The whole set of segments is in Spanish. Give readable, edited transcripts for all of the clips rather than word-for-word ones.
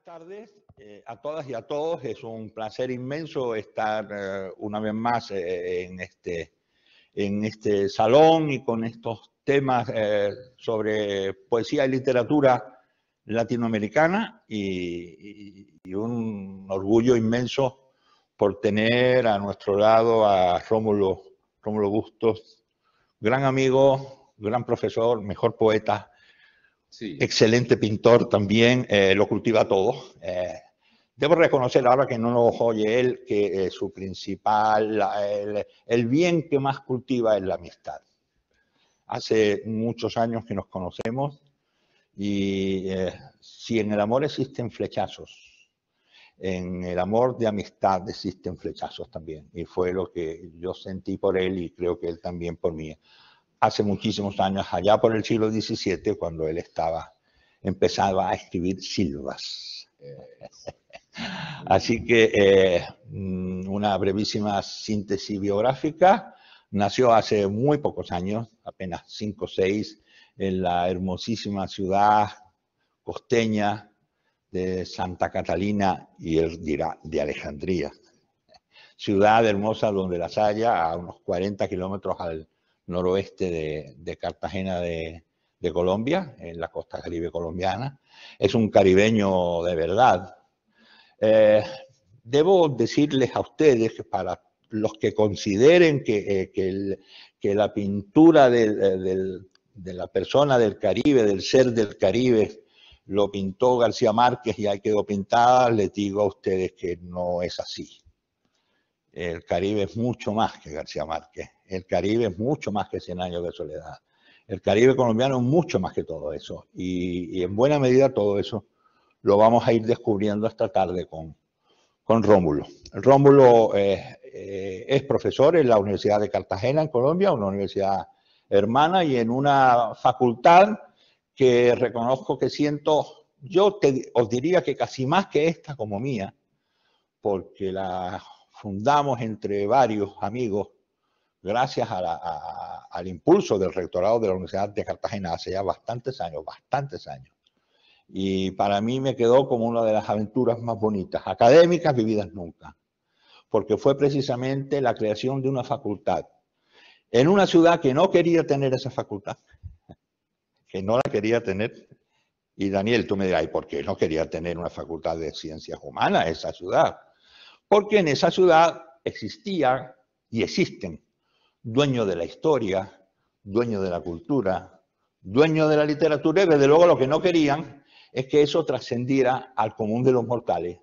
tardes a todas y a todos. Es un placer inmenso estar una vez más en este salón y con estos temas sobre poesía y literatura latinoamericana y un orgullo inmenso por tener a nuestro lado a Rómulo Bustos, gran amigo, gran profesor, mejor poeta. Sí. Excelente pintor también, lo cultiva todo. Debo reconocer ahora que no nos oye él que su principal, el bien que más cultiva es la amistad. Hace muchos años que nos conocemos y si en el amor existen flechazos, en el amor de amistad existen flechazos también. Y fue lo que yo sentí por él y creo que él también por mí. Hace muchísimos años, allá por el siglo XVII, cuando él empezaba a escribir silvas. Así que una brevísima síntesis biográfica. Nació hace muy pocos años, apenas 5 o 6, en la hermosísima ciudad costeña de Santa Catalina y él dirá de Alejandría. Ciudad hermosa donde las haya, a unos 40 kilómetros al noroeste de Cartagena de Colombia, en la costa caribe colombiana. Es un caribeño de verdad. Debo decirles a ustedes que para los que consideren que la pintura de la persona del Caribe, del ser del Caribe, lo pintó García Márquez y ahí quedó pintada, les digo a ustedes que no es así. El Caribe es mucho más que García Márquez. El Caribe es mucho más que 100 años de soledad. El Caribe colombiano es mucho más que todo eso. Y en buena medida todo eso lo vamos a ir descubriendo esta tarde con Rómulo. Rómulo es profesor en la Universidad de Cartagena, en Colombia, una universidad hermana y en una facultad que reconozco que siento, os diría que casi más que esta como mía, porque la fundamos entre varios amigos gracias al impulso del rectorado de la Universidad de Cartagena hace ya bastantes años. Y para mí me quedó como una de las aventuras más bonitas, académicas vividas nunca, porque fue precisamente la creación de una facultad en una ciudad que no quería tener esa facultad, que no la quería tener. Y Daniel, tú me dirás, ¿y por qué no quería tener una facultad de ciencias humanas esa ciudad? Porque en esa ciudad existían y existen dueños de la historia, dueños de la cultura, dueños de la literatura, y desde luego lo que no querían es que eso trascendiera al común de los mortales,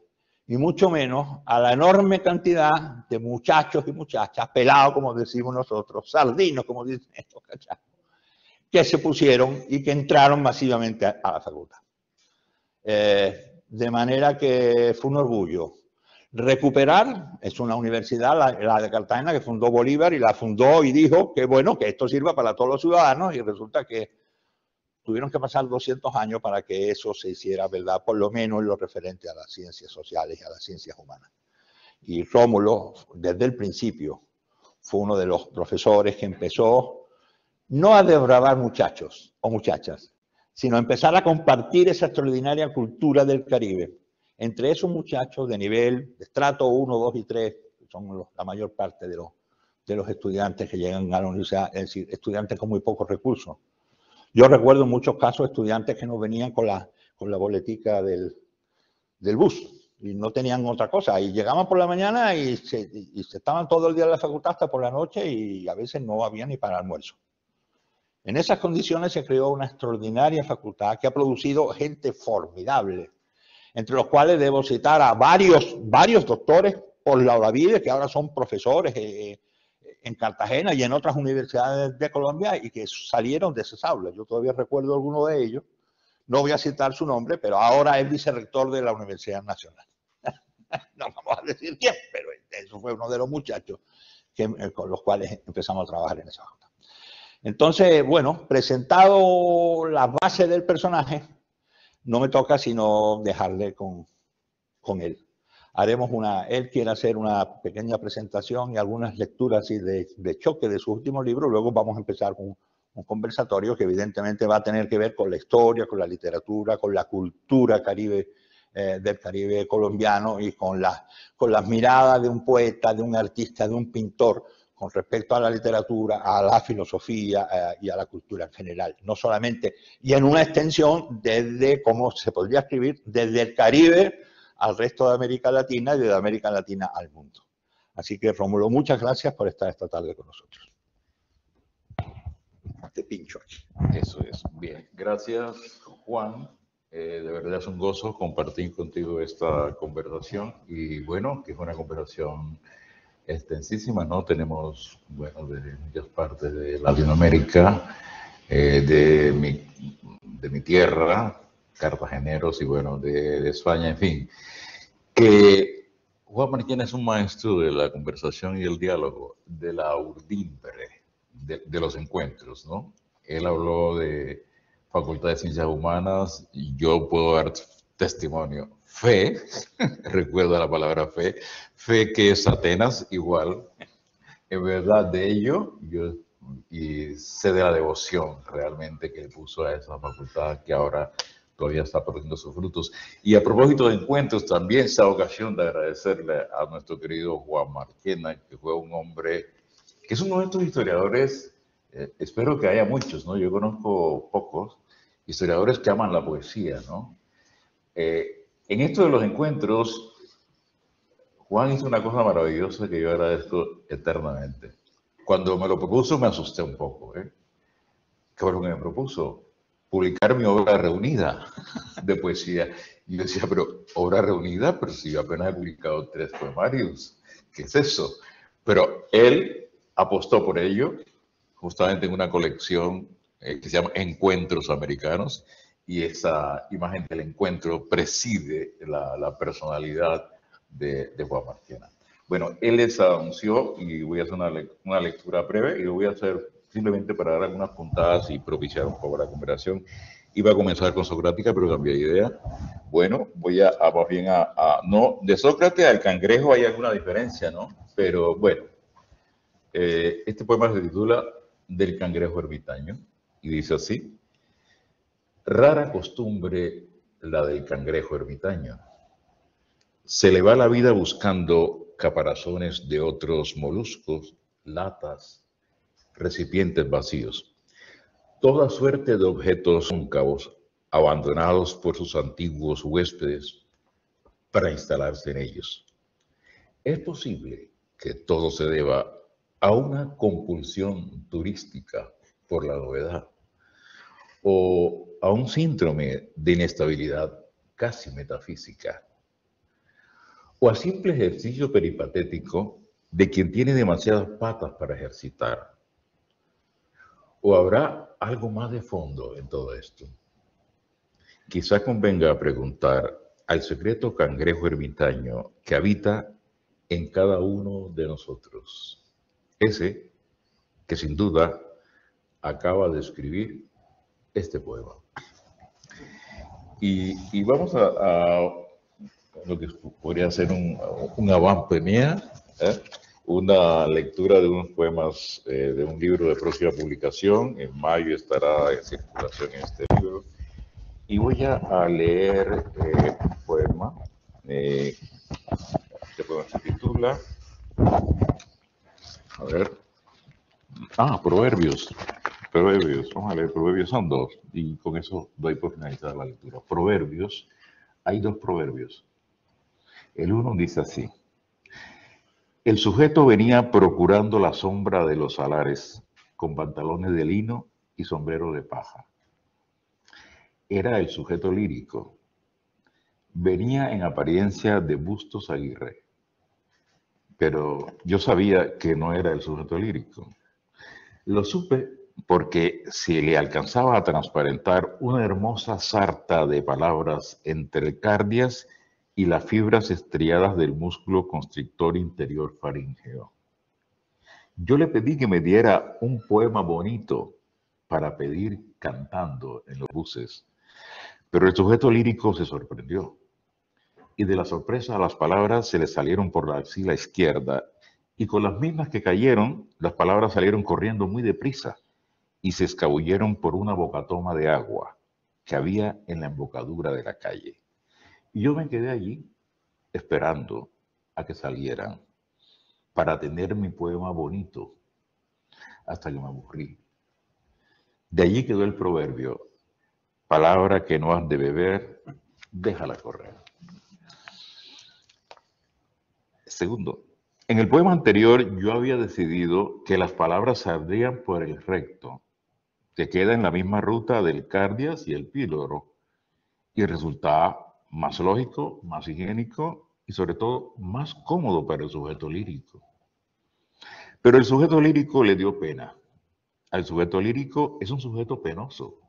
y mucho menos a la enorme cantidad de muchachos y muchachas, pelados como decimos nosotros, sardinos como dicen estos cachacos, que se pusieron y que entraron masivamente a la facultad. De manera que fue un orgullo. Recuperar, es una universidad, la de Cartagena, que fundó Bolívar y la fundó y dijo que bueno, que esto sirva para todos los ciudadanos, y resulta que tuvieron que pasar 200 años para que eso se hiciera verdad, por lo menos en lo referente a las ciencias sociales y a las ciencias humanas. Y Rómulo, desde el principio, fue uno de los profesores que empezó no a desbravar muchachos o muchachas, sino a empezar a compartir esa extraordinaria cultura del Caribe entre esos muchachos de nivel, de estrato 1, 2 y 3, que son la mayor parte de los estudiantes que llegan a la universidad, es decir, estudiantes con muy pocos recursos. Yo recuerdo en muchos casos estudiantes que nos venían con la boletica del bus y no tenían otra cosa, y llegaban por la mañana y se estaban todo el día en la facultad hasta por la noche, y a veces no había ni para almuerzo. En esas condiciones se creó una extraordinaria facultad que ha producido gente formidable, entre los cuales debo citar a varios doctores por la vida, que ahora son profesores en Cartagena y en otras universidades de Colombia y que salieron de esas aulas. Yo todavía recuerdo alguno de ellos, no voy a citar su nombre, pero ahora es vicerrector de la Universidad Nacional. No vamos a decir quién, pero eso fue uno de los muchachos con los cuales empezamos a trabajar en esa facultad. Entonces, bueno, presentado la base del personaje, no me toca sino dejarle con él. Él quiere hacer una pequeña presentación y algunas lecturas así de choque de su último libro. Luego vamos a empezar con un conversatorio que evidentemente va a tener que ver con la historia, con la literatura, con la cultura caribe del Caribe colombiano y con las miradas de un poeta, de un artista, de un pintor con respecto a la literatura, a la filosofía y a la cultura en general. No solamente, y en una extensión desde, como se podría escribir, desde el Caribe al resto de América Latina y de América Latina al mundo. Así que, Rómulo, muchas gracias por estar esta tarde con nosotros. Te pincho aquí. Eso es. Bien, gracias, Juan. De verdad es un gozo compartir contigo esta conversación y bueno, que es una conversación extensísima, ¿no? Tenemos, bueno, de muchas partes de Latinoamérica, de mi tierra, cartageneros y bueno, de España, en fin. Que Juan Marquina es un maestro de la conversación y el diálogo, de la urdimbre, de los encuentros, ¿no? Él habló de Facultad de Ciencias Humanas y yo puedo dar testimonio. Fe, recuerda la palabra fe, fe que es Atenas, igual, en verdad de ello, y sé de la devoción realmente que puso a esa facultad que ahora todavía está produciendo sus frutos. Y a propósito de encuentros, también esta ocasión de agradecerle a nuestro querido Juan Marquina, que fue un hombre, que es uno de estos historiadores, espero que haya muchos, ¿no? Yo conozco pocos historiadores que aman la poesía, ¿no? En esto de los encuentros, Juan hizo una cosa maravillosa que yo agradezco eternamente. Cuando me lo propuso me asusté un poco, ¿eh? ¿Qué fue lo que me propuso? Publicar mi obra reunida de poesía. Y yo decía, pero obra reunida, pero si yo apenas he publicado 3 poemarios, ¿qué es eso? Pero él apostó por ello, justamente en una colección que se llama Encuentros Americanos, y esa imagen del encuentro preside la personalidad de Juan Marquina. Bueno, él les anunció, y voy a hacer una lectura breve, y lo voy a hacer simplemente para dar algunas puntadas y propiciar un poco la conversación. Iba a comenzar con Socrática, pero cambié de idea. Bueno, voy más bien no, de Sócrates al cangrejo hay alguna diferencia, ¿no? Pero bueno, este poema se titula Del cangrejo ermitaño, y dice así: rara costumbre la del cangrejo ermitaño. Se le va la vida buscando caparazones de otros moluscos, latas, recipientes vacíos. Toda suerte de objetos cóncavos abandonados por sus antiguos huéspedes para instalarse en ellos. Es posible que todo se deba a una compulsión turística por la novedad o a un síndrome de inestabilidad casi metafísica o a simple ejercicio peripatético de quien tiene demasiadas patas para ejercitar. ¿O habrá algo más de fondo en todo esto? Quizá convenga preguntar al secreto cangrejo ermitaño que habita en cada uno de nosotros. Ese que sin duda acaba de escribir este poema. Y vamos a lo que podría ser un avant-première, una lectura de unos poemas de un libro de próxima publicación. En mayo estará en circulación este libro. Y voy a leer un poema. Este poema se titula, a ver, Proverbios. Proverbios, vamos a leer Proverbios, son 2, y con eso doy por finalizada la lectura. Proverbios, hay 2 proverbios. El uno dice así: el sujeto venía procurando la sombra de los alares, con pantalones de lino y sombrero de paja. Era el sujeto lírico. Venía en apariencia de Bustos Aguirre, pero yo sabía que no era el sujeto lírico. Lo supe porque se le alcanzaba a transparentar una hermosa sarta de palabras entre cardias y las fibras estriadas del músculo constrictor interior faríngeo. Yo le pedí que me diera un poema bonito para pedir cantando en los buses, pero el sujeto lírico se sorprendió. Y de la sorpresa las palabras se le salieron por la axila izquierda, y con las mismas que cayeron, las palabras salieron corriendo muy deprisa y se escabulleron por una bocatoma de agua que había en la embocadura de la calle. Y yo me quedé allí esperando a que salieran para tener mi poema bonito, hasta que me aburrí. De allí quedó el proverbio: palabra que no has de beber, déjala correr. Segundo, en el poema anterior yo había decidido que las palabras saldrían por el recto, que queda en la misma ruta del cardias y el píloro, y resultaba más lógico, más higiénico y sobre todo más cómodo para el sujeto lírico. Pero el sujeto lírico le dio pena. El sujeto lírico es un sujeto penoso.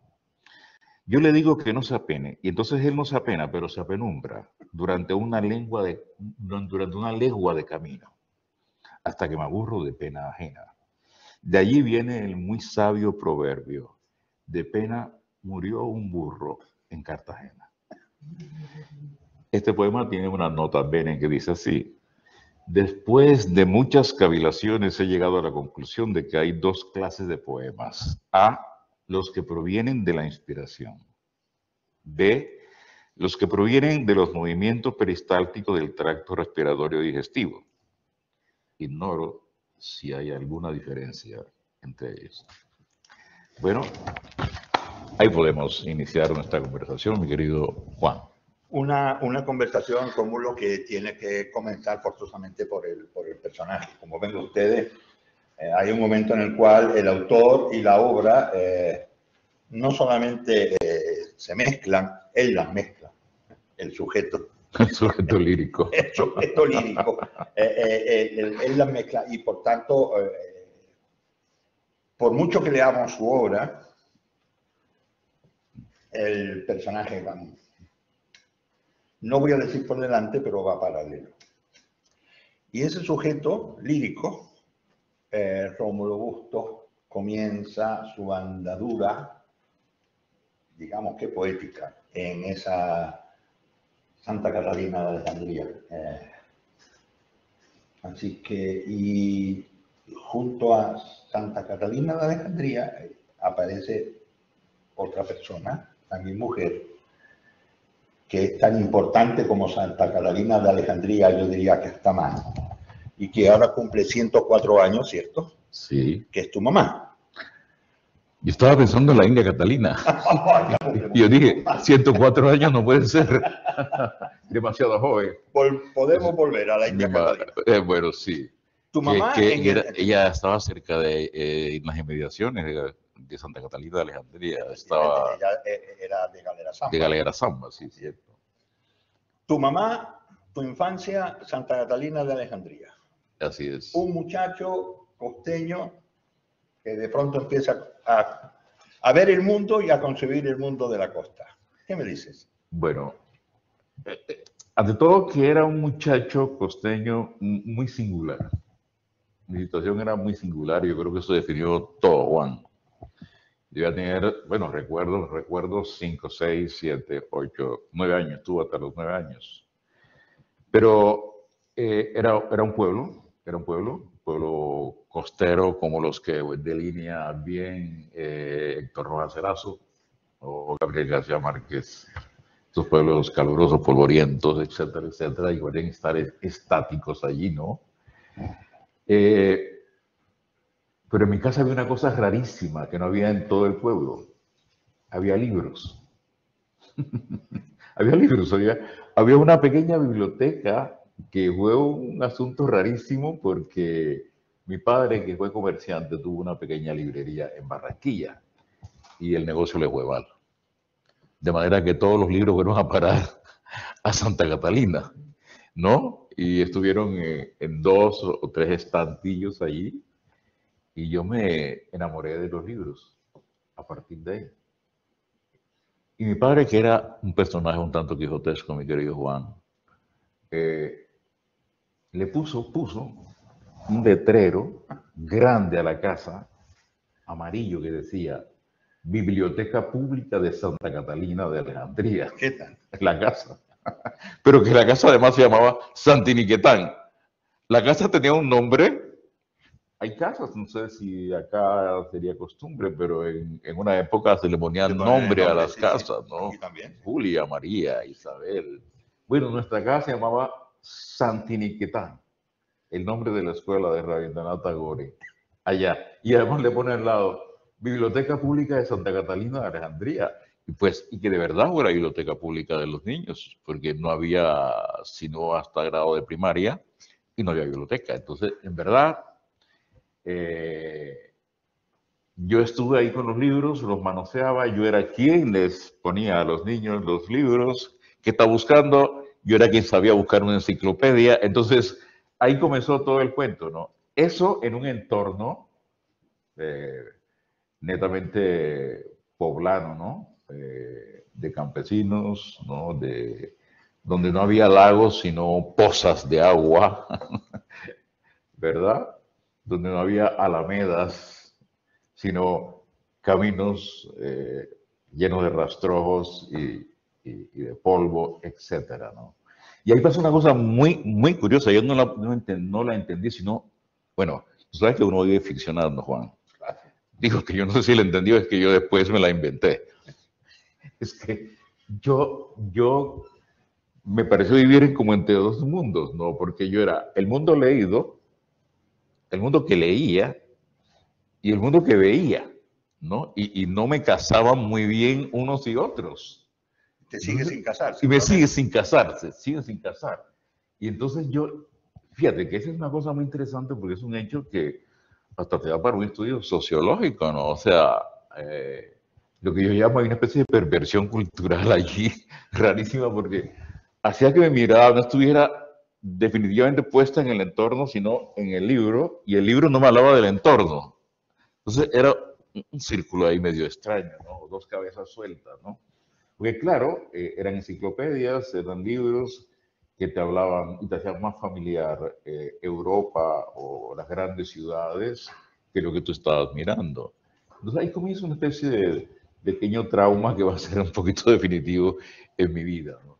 Yo le digo que no se apene, y entonces él no se apena, pero se apenumbra durante una legua de camino, hasta que me aburro de pena ajena. De allí viene el muy sabio proverbio: de pena murió un burro en Cartagena. Este poema tiene una nota bene que dice así: después de muchas cavilaciones he llegado a la conclusión de que hay dos clases de poemas. A, los que provienen de la inspiración. B, los que provienen de los movimientos peristálticos del tracto respiratorio digestivo. Ignoro si hay alguna diferencia entre ellos. Bueno, ahí podemos iniciar nuestra conversación, mi querido Juan. Una conversación como lo que tiene que comenzar forzosamente por el personaje. Como ven ustedes, hay un momento en el cual el autor y la obra no solamente se mezclan, él las mezcla, el sujeto. El sujeto lírico. El sujeto lírico. Él las mezcla y por tanto, por mucho que leamos su obra, el personaje va, no voy a decir por delante, pero va paralelo. Y ese sujeto lírico, Rómulo Bustos, comienza su andadura, digamos que poética, en esa Santa Catalina de Alejandría. Así que, y junto a Santa Catalina de Alejandría aparece otra persona, también mujer, que es tan importante como Santa Catalina de Alejandría, yo diría que hasta más, y que ahora cumple 104 años, ¿cierto? Sí. Que es tu mamá. Yo estaba pensando en la India Catalina. Y yo dije, 104 años no puede ser. Demasiado joven. Podemos volver a la India Catalina. Bueno, sí. Tu mamá... Ella estaba cerca de las inmediaciones de Santa Catalina de Alejandría. Estaba, ella era de Galera Zamba. De Galera Zamba, sí, cierto. Tu mamá, tu infancia, Santa Catalina de Alejandría. Así es. Un muchacho costeño que de pronto empieza a ver el mundo y a concebir el mundo de la costa. ¿Qué me dices? Bueno, ante todo que era un muchacho costeño muy singular. Mi situación era muy singular y yo creo que eso definió todo, Juan. Yo iba a tener, bueno, recuerdo 5, 6, 7, 8, 9 años, estuve hasta los 9 años. Pero era un pueblo costero como los que delinea bien Héctor Rojas Erazo o Gabriel García Márquez. Estos pueblos calurosos, polvorientos, etcétera, etcétera, y pueden estar estáticos allí, ¿no? Pero en mi casa había una cosa rarísima que no había en todo el pueblo. Había libros. Había una pequeña biblioteca que fue un asunto rarísimo porque mi padre, que fue comerciante, tuvo una pequeña librería en Barranquilla y el negocio le fue mal. De manera que todos los libros fueron a parar a Santa Catalina, ¿no? Y estuvieron en 2 o 3 estantillos allí y yo me enamoré de los libros a partir de ahí. Y mi padre, que era un personaje un tanto quijotesco, mi querido Juan, le puso un letrero grande a la casa, amarillo, que decía Biblioteca Pública de Santa Catalina de Alejandría. ¿Qué tal? La casa. Pero que la casa además se llamaba Santiniquetán. La casa tenía un nombre. Hay casas, no sé si acá sería costumbre, pero en una época se le ponían nombre a las casas, ¿no? Aquí también. Julia, María, Isabel, Bueno, nuestra casa se llamaba Santiniquetán, el nombre de la escuela de Rabindranath Tagore, allá. Y además le pone al lado Biblioteca Pública de Santa Catalina de Alejandría. Y pues, y que de verdad fuera biblioteca pública de los niños, porque no había sino hasta grado de primaria y no había biblioteca. Entonces, en verdad, yo estuve ahí con los libros, los manoseaba, yo era quien les ponía a los niños los libros que está buscando, yo era quien sabía buscar una enciclopedia, entonces ahí comenzó todo el cuento, ¿no? Eso en un entorno eh, netamente poblano, ¿no? De campesinos, ¿no? Donde no había lagos, sino pozas de agua, ¿verdad? Donde no había alamedas, sino caminos llenos de rastrojos y de polvo, etcétera, ¿no? Y ahí pasa una cosa muy, muy curiosa, yo no la entendí, sino, bueno, tú sabes que uno vive ficcionando, Juan. Digo que yo no sé si la entendí, es que yo después me la inventé. Es que yo me pareció vivir como entre dos mundos, ¿no? Porque yo era el mundo leído, el mundo que leía y el mundo que veía, ¿no? Y no me casaban muy bien unos y otros. Te sigue sin casar, Y me sigue seguramente. sin casarse, siguen sin casar. Y entonces yo, fíjate que esa es una cosa muy interesante porque es un hecho que hasta te da para un estudio sociológico, ¿no? O sea, lo que yo llamo una especie de perversión cultural allí, rarísima, porque hacía que mi mirada no estuviera definitivamente puesta en el entorno, sino en el libro, y el libro no me hablaba del entorno. Entonces era un círculo ahí medio extraño, ¿no? Dos cabezas sueltas, ¿no? Porque claro, eran enciclopedias, eran libros que te hablaban y te hacían más familiar Europa o las grandes ciudades que lo que tú estabas mirando. Entonces ahí comienza una especie de pequeño trauma que va a ser un poquito definitivo en mi vida, ¿no?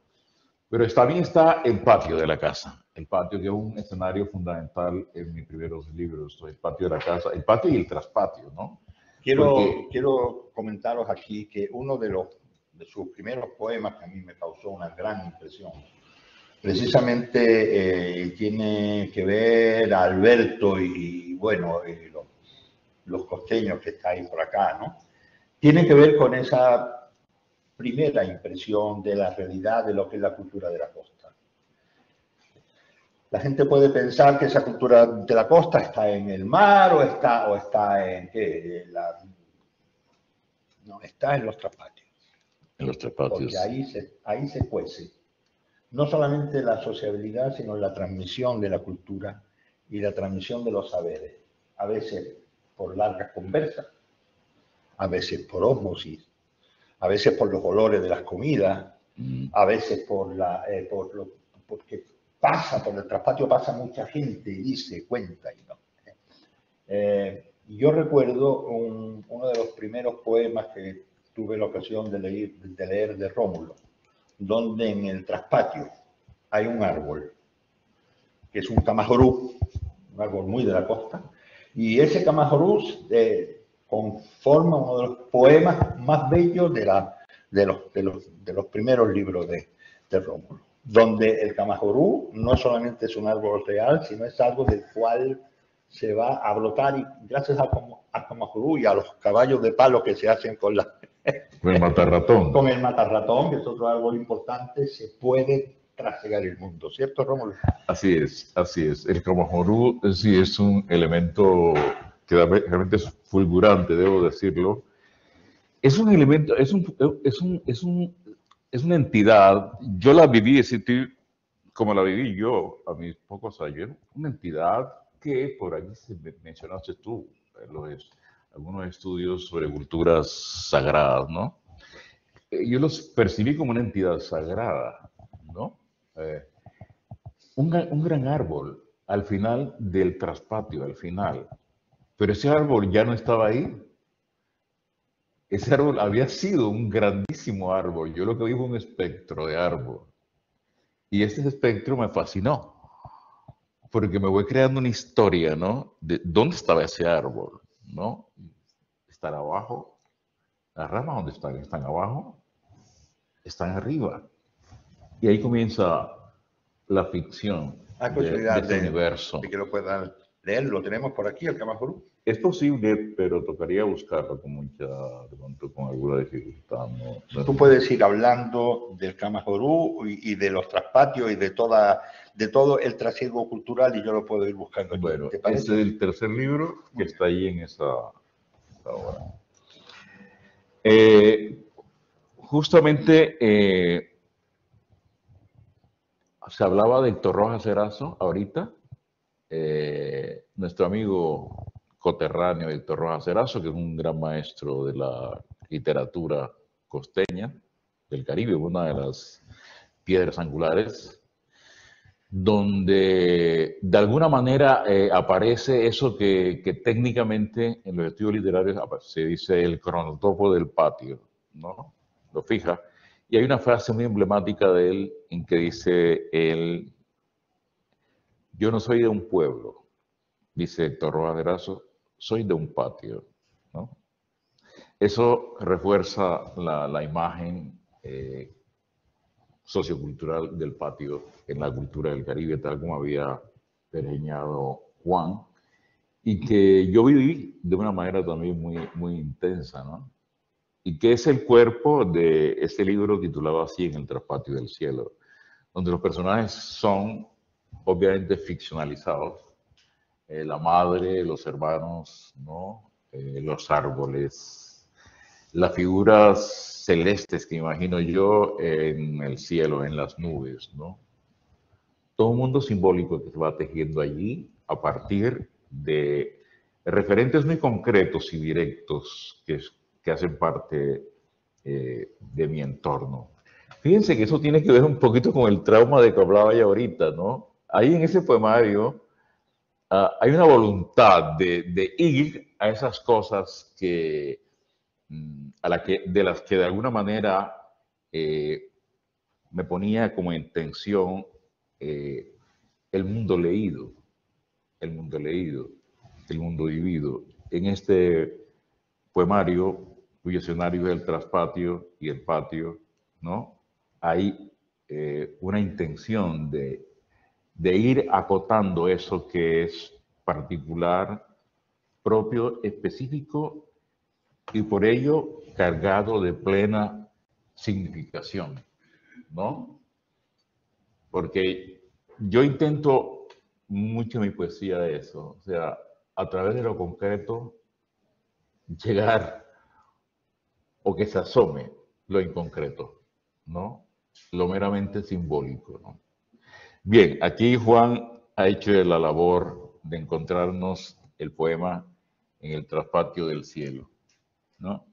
Pero también está el patio de la casa, el patio que es un escenario fundamental en mis primeros libros, el patio de la casa, el patio y el traspatio, ¿no? Porque Quiero comentaros aquí que uno de sus primeros poemas que a mí me causó una gran impresión, precisamente tiene que ver a Alberto bueno, los costeños que estáis por acá, ¿no? Tiene que ver con esa primera impresión de la realidad de lo que es la cultura de la costa. La gente puede pensar que esa cultura de la costa está en el mar o está en ¿qué? No, está en los traspatios. en los Porque traspatios. ahí se cuece no solamente la sociabilidad, sino la transmisión de la cultura y la transmisión de los saberes. A veces por largas conversas, a veces por ósmosis, a veces por los olores de las comidas, a veces porque por el traspatio pasa mucha gente y dice, cuenta y no. Yo recuerdo uno de los primeros poemas que tuve la ocasión de leer de Rómulo, donde en el traspatio hay un árbol, que es un camajorú, un árbol muy de la costa, y ese camajorú conforma uno de los poemas más bellos de los primeros libros de Rómulo, donde el camajorú no solamente es un árbol real, sino es algo del cual se va a brotar y gracias al camajorú y a los caballos de palo que se hacen con El matarratón. con el matarratón, que es otro árbol importante, se puede trasegar el mundo, ¿cierto, Rómulo? Así es, así es. El Kamahorú sí es un elemento que realmente es fulgurante, debo decirlo. Es un elemento, es una entidad, yo la viví, es decir, como la viví yo a mis pocos años, una entidad que por ahí mencionaste tú, algunos estudios sobre culturas sagradas, ¿no? Yo los percibí como una entidad sagrada, ¿no? Eh, un gran árbol al final del traspatio, al final. Pero ese árbol ya no estaba ahí. Ese árbol había sido un grandísimo árbol. Yo lo que vi fue un espectro de árbol. Y ese espectro me fascinó, porque me voy creando una historia, ¿no? De dónde estaba ese árbol, ¿no? Estar abajo, las ramas donde están abajo, están arriba. Y ahí comienza la ficción Hay de posibilidad este universo. de que lo puedan leer. Lo tenemos por aquí, el Kamajurú. Es posible, pero tocaría buscarlo con mucha, de pronto, con alguna dificultad. Tú puedes ir hablando del Kamajurú y de los traspatios y de todo el trasiego cultural, y yo lo puedo ir buscando aquí. Bueno, ¿Te parece? ese es el tercer libro que está ahí en esa obra. Justamente se hablaba de Héctor Rojas Erazo ahorita, nuestro amigo coterráneo Héctor Rojas Erazo, que es un gran maestro de la literatura costeña del Caribe, una de las piedras angulares, donde de alguna manera aparece eso que técnicamente en los estudios literarios se dice el cronotopo del patio, ¿no? Lo fija. Y hay una frase muy emblemática de él en que dice él: yo no soy de un pueblo, dice Héctor Rojas Erazo, soy de un patio, ¿no? Eso refuerza la imagen sociocultural del patio en la cultura del Caribe, tal como había pergeñado Juan, y que yo viví de una manera también muy intensa, ¿no? Y que es el cuerpo de este libro titulado así, En el traspatio del cielo, donde los personajes son obviamente ficcionalizados. La madre, los hermanos, ¿no? Los árboles, las figuras celestes que imagino yo en el cielo, en las nubes, ¿no? Todo un mundo simbólico que se va tejiendo allí a partir de referentes muy concretos y directos que hacen parte de mi entorno. Fíjense que eso tiene que ver un poquito con el trauma de que hablaba ya ahorita, ¿no? Ahí en ese poemario hay una voluntad de ir a esas cosas de las que de alguna manera me ponía como en tensión el mundo leído, el mundo leído, el mundo vivido. En este poemario, cuyo escenario es el traspatio y el patio, ¿no? Hay una intención de ir acotando eso que es particular, propio, específico y por ello cargado de plena significación, ¿no? Porque yo intento mucho en mi poesía eso, o sea, a través de lo concreto, llegar o que se asome lo inconcreto, ¿no? Lo meramente simbólico, ¿no? Bien, aquí Juan ha hecho la labor de encontrarnos el poema En el traspatio del cielo, ¿no?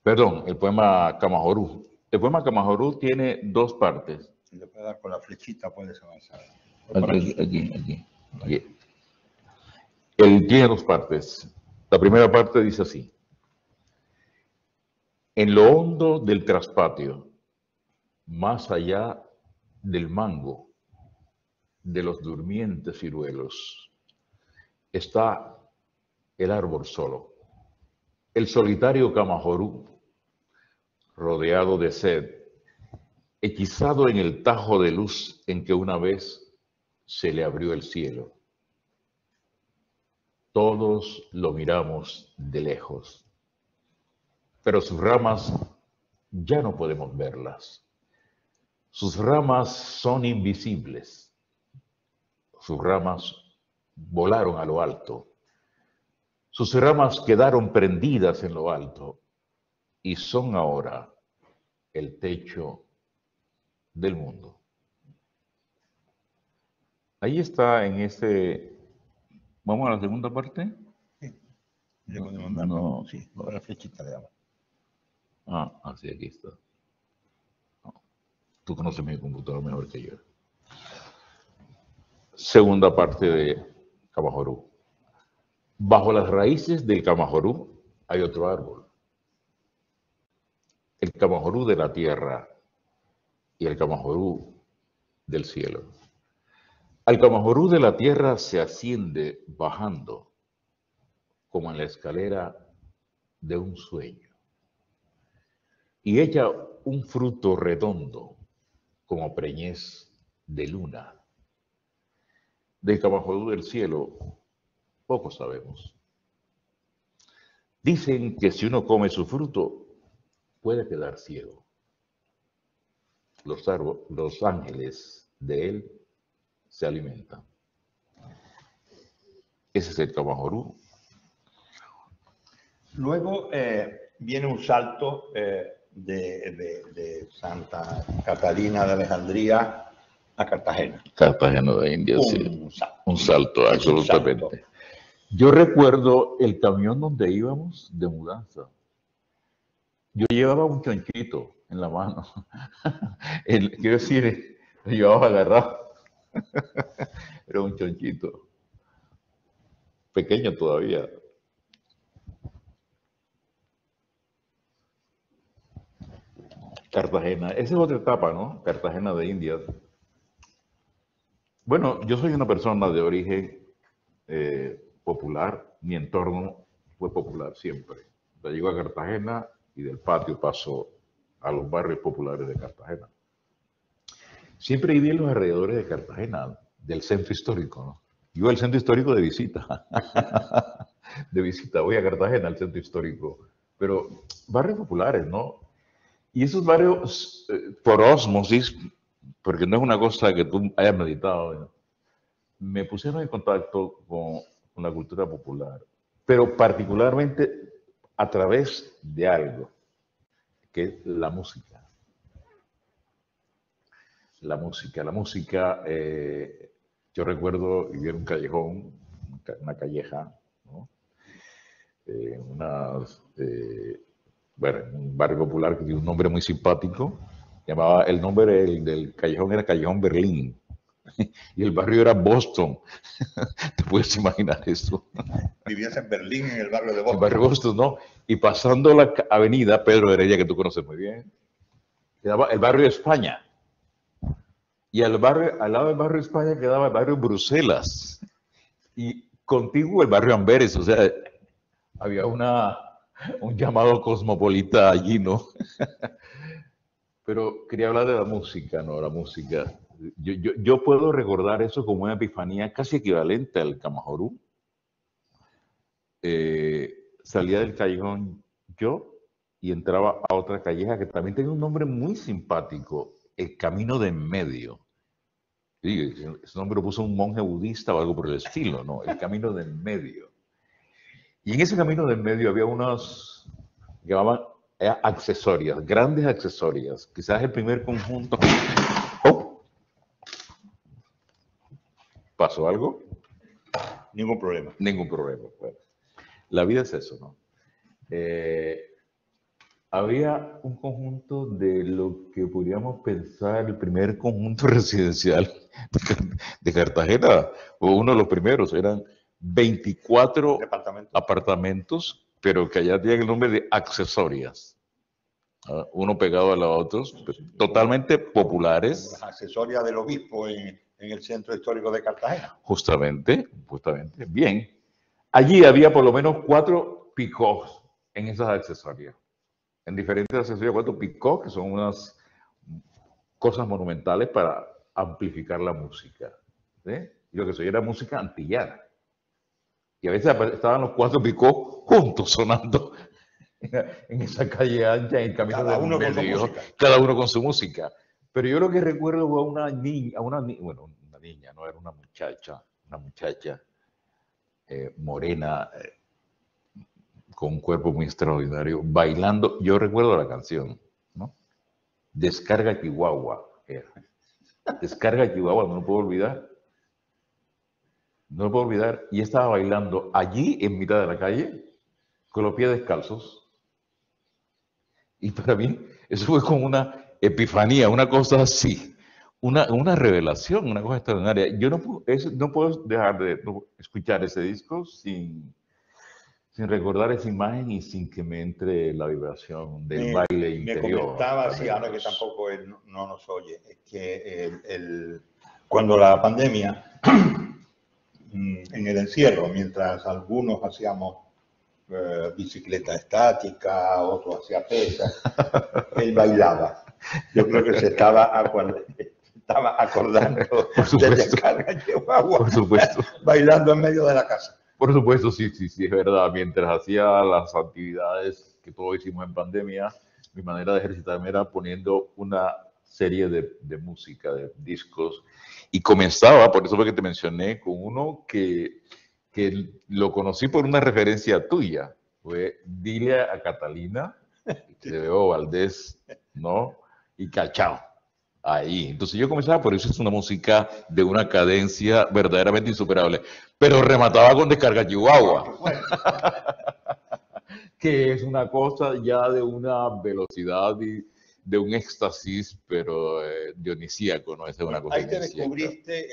Perdón, el poema Camajorú. El poema Camajorú tiene dos partes. Si le puedes dar con la flechita, puedes avanzar. Aquí. Él tiene dos partes. La primera parte dice así: en lo hondo del traspatio, más allá del mango, de los durmientes ciruelos, está el árbol solo, el solitario Camajorú, rodeado de sed, hechizado en el tajo de luz en que una vez se le abrió el cielo. Todos lo miramos de lejos, pero sus ramas ya no podemos verlas. Sus ramas son invisibles. Sus ramas volaron a lo alto. Sus ramas quedaron prendidas en lo alto y son ahora el techo del mundo. Ahí está en ese... ¿Vamos a la segunda parte? Sí. Le podemos dar, No. Sí, con la flechita le damos. Así aquí está. No. Tú conoces mi computadora mejor que yo. Segunda parte de Camajorú. Bajo las raíces del Camajorú hay otro árbol. El Camajorú de la tierra y el Camajorú del cielo. Al Camajorú de la tierra se asciende bajando, como en la escalera de un sueño, y echa un fruto redondo como preñez de luna. Del Camajorú del cielo, poco sabemos. Dicen que si uno come su fruto, puede quedar ciego. Los ángeles de él se alimentan. Ese es el Camajorú. Luego viene un salto de Santa Catalina de Alejandría a Cartagena. Cartagena de India, sí. Un salto, Es un absolutamente. salto. Yo recuerdo el camión donde íbamos de mudanza. Yo llevaba un chonchito en la mano. Quiero decir, lo llevaba agarrado. Era un chonchito. Pequeño todavía. Cartagena, esa es otra etapa, ¿no? Cartagena de Indias. Bueno, yo soy una persona de origen popular, mi entorno fue popular siempre. Yo llego a Cartagena y del patio paso a los barrios populares de Cartagena. Siempre viví en los alrededores de Cartagena, del centro histórico, ¿no? Yo al centro histórico de visita. De visita, voy a Cartagena, al centro histórico. Pero barrios populares, ¿no? Y esos barrios, por ósmosis, porque no es una cosa que tú hayas meditado, ¿no? Me pusieron en contacto con la cultura popular, pero particularmente a través de algo, que es la música. La música, yo recuerdo vivir en un callejón, una calleja, ¿no? Bueno, un barrio popular que tiene un nombre muy simpático, el nombre del callejón era Callejón Berlín, y el barrio era Boston. ¿Te puedes imaginar eso? Vivías en Berlín, en el barrio de El Boston. barrio Boston, ¿no? Y pasando la avenida Pedro de Heredia, que tú conoces muy bien, quedaba el barrio de España. Y al lado del barrio de España quedaba el barrio Bruselas. Y contiguo el barrio Amberes, o sea, había un llamado cosmopolita allí, ¿no? Pero quería hablar de la música, ¿no? La música. Yo puedo recordar eso como una epifanía casi equivalente al Camajorú. Salía del callejón yo y entraba a otra calleja que también tenía un nombre muy simpático, el Camino de en Medio. Sí, ese nombre lo puso un monje budista o algo por el estilo, ¿no? El Camino de en Medio. Y en ese Camino de en Medio había unos que llamaban accesorias, grandes accesorias. Quizás el primer conjunto. ¡Oh! ¿Pasó algo? Ningún problema. Ningún problema. Bueno, la vida es eso, ¿no? Había un conjunto de lo que podríamos pensar el primer conjunto residencial de Cartagena, o uno de los primeros, eran 24 apartamentos, pero que allá tienen el nombre de accesorias. Uno pegado a los otros, pues, totalmente populares. Las accesorias del obispo en el centro histórico de Cartagena. Justamente. Bien. Allí había por lo menos 4 picos en esas accesorias. En diferentes accesorios, 4 picos, que son unas cosas monumentales para amplificar la música. ¿Sí? Y lo que se oía era música antillana. Y a veces estaban los 4 picos juntos sonando en esa calle ancha, en el camino de medio, cada uno con su música. Pero yo lo que recuerdo fue a una niña, bueno, una niña, no era una muchacha morena, con un cuerpo muy extraordinario, bailando. Yo recuerdo la canción, ¿no? Descarga Chihuahua. Descarga Chihuahua, no lo puedo olvidar. No lo puedo olvidar. Y estaba bailando allí, en mitad de la calle, con los pies descalzos. Y para mí, eso fue como una epifanía, una cosa así. Una revelación, una cosa extraordinaria. Yo no puedo dejar de escuchar ese disco sin recordar esa imagen y sin que me entre la vibración del baile interior. Me comentaba, así, ahora que tampoco él no nos oye, es que cuando la pandemia, en el encierro, mientras algunos hacíamos bicicleta estática, otros hacía pesas, él bailaba. Yo creo que se estaba acordando de Descarga Chihuahua, por supuesto. bailando en medio de la casa. Por supuesto, sí, sí, sí, es verdad. Mientras hacía las actividades que todos hicimos en pandemia, mi manera de ejercitarme era poniendo una serie de música, de discos, y comenzaba, por eso fue que te mencioné, con uno que lo conocí por una referencia tuya. Fue Dile a Catalina, de Bebo Valdés, ¿no? Y Cachao. Ahí. Entonces yo comenzaba, por eso es una música de una cadencia verdaderamente insuperable. Pero remataba con Descarga Chihuahua, que es una cosa ya de una velocidad y de un éxtasis, pero dionisíaco, ¿no? Esa es una cosa Ahí te dionisíaca. descubriste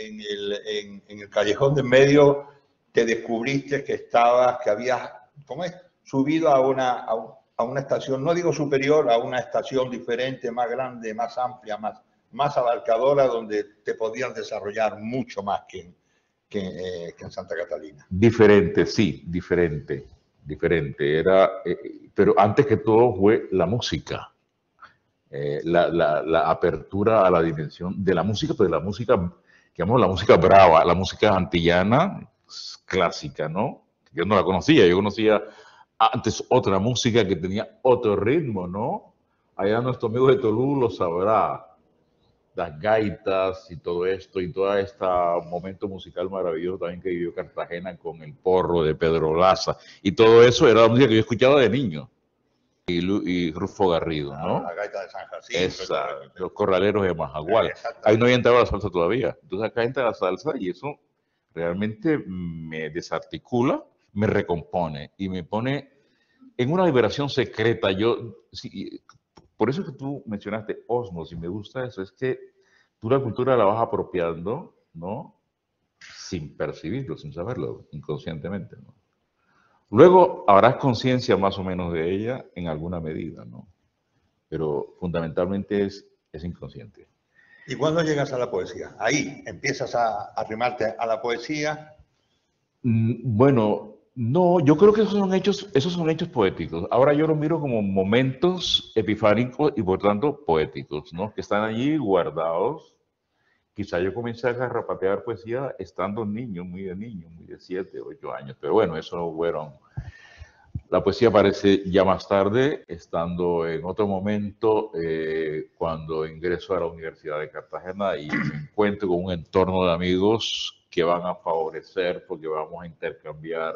en el callejón de en medio, te descubriste que estabas, que habías, ¿cómo es? Subido a una estación, no digo superior, a una estación diferente, más grande, más amplia, más abarcadora, donde te podías desarrollar mucho más que en Santa Catalina. Diferente, sí, diferente. Era, pero antes que todo fue la música. La apertura a la dimensión de la música, pero de la música, digamos, la música brava, la música antillana clásica, ¿no? Yo no la conocía, yo conocía antes otra música que tenía otro ritmo, ¿no? Allá nuestro amigo de Tolú lo sabrá, las gaitas y todo esto, y todo este momento musical maravilloso también que vivió Cartagena con el porro de Pedro Laza, y todo eso era la música que yo escuchaba de niño. Y Rufo Garrido, ¿no? La gaita de San Jacinto. Los corraleros de Majagual. Ahí no había entrado la salsa todavía. Entonces acá entra la salsa y eso realmente me desarticula, me recompone y me pone en una liberación secreta. Sí, por eso que tú mencionaste Osmos y me gusta eso, es que tú la cultura la vas apropiando, ¿no? Sin percibirlo, sin saberlo, inconscientemente, ¿no? Luego habrás conciencia más o menos de ella en alguna medida, ¿no? Pero fundamentalmente es inconsciente. ¿Y cuándo llegas a la poesía? Ahí empiezas a arrimarte a la poesía. Bueno, no, yo creo que esos son hechos poéticos. Ahora yo los miro como momentos epifánicos y por tanto poéticos, ¿no? Que están allí guardados. Quizá yo comencé a garrapatear poesía estando niño, muy de 7, 8 años, pero bueno, eso fueron. La poesía aparece ya más tarde, estando en otro momento, cuando ingreso a la Universidad de Cartagena y me encuentro con un entorno de amigos que van a favorecer, porque vamos a intercambiar,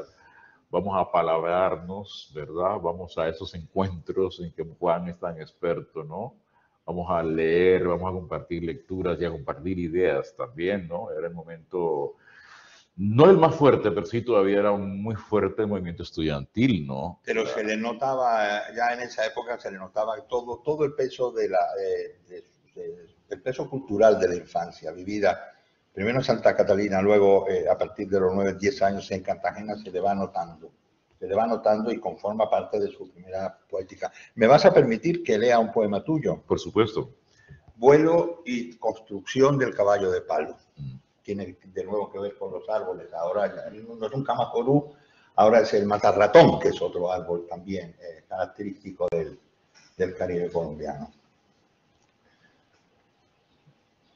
vamos a palabrarnos, ¿verdad? Vamos a esos encuentros en que Juan es tan experto, ¿no? Vamos a leer, vamos a compartir lecturas y a compartir ideas también, ¿no? Era el momento, no el más fuerte, pero sí todavía era muy fuerte el movimiento estudiantil, ¿no? Pero se le notaba, ya en esa época se le notaba todo el peso del peso cultural de la infancia vivida, primero en Santa Catalina, luego a partir de los 9, 10 años en Cartagena se le va notando y conforma parte de su primera poética. ¿Me vas a permitir que lea un poema tuyo? Por supuesto. Vuelo y construcción del caballo de palo. Tiene de nuevo que ver con los árboles. Ahora no es un camacorú, ahora es el matarratón, que es otro árbol también característico del Caribe colombiano.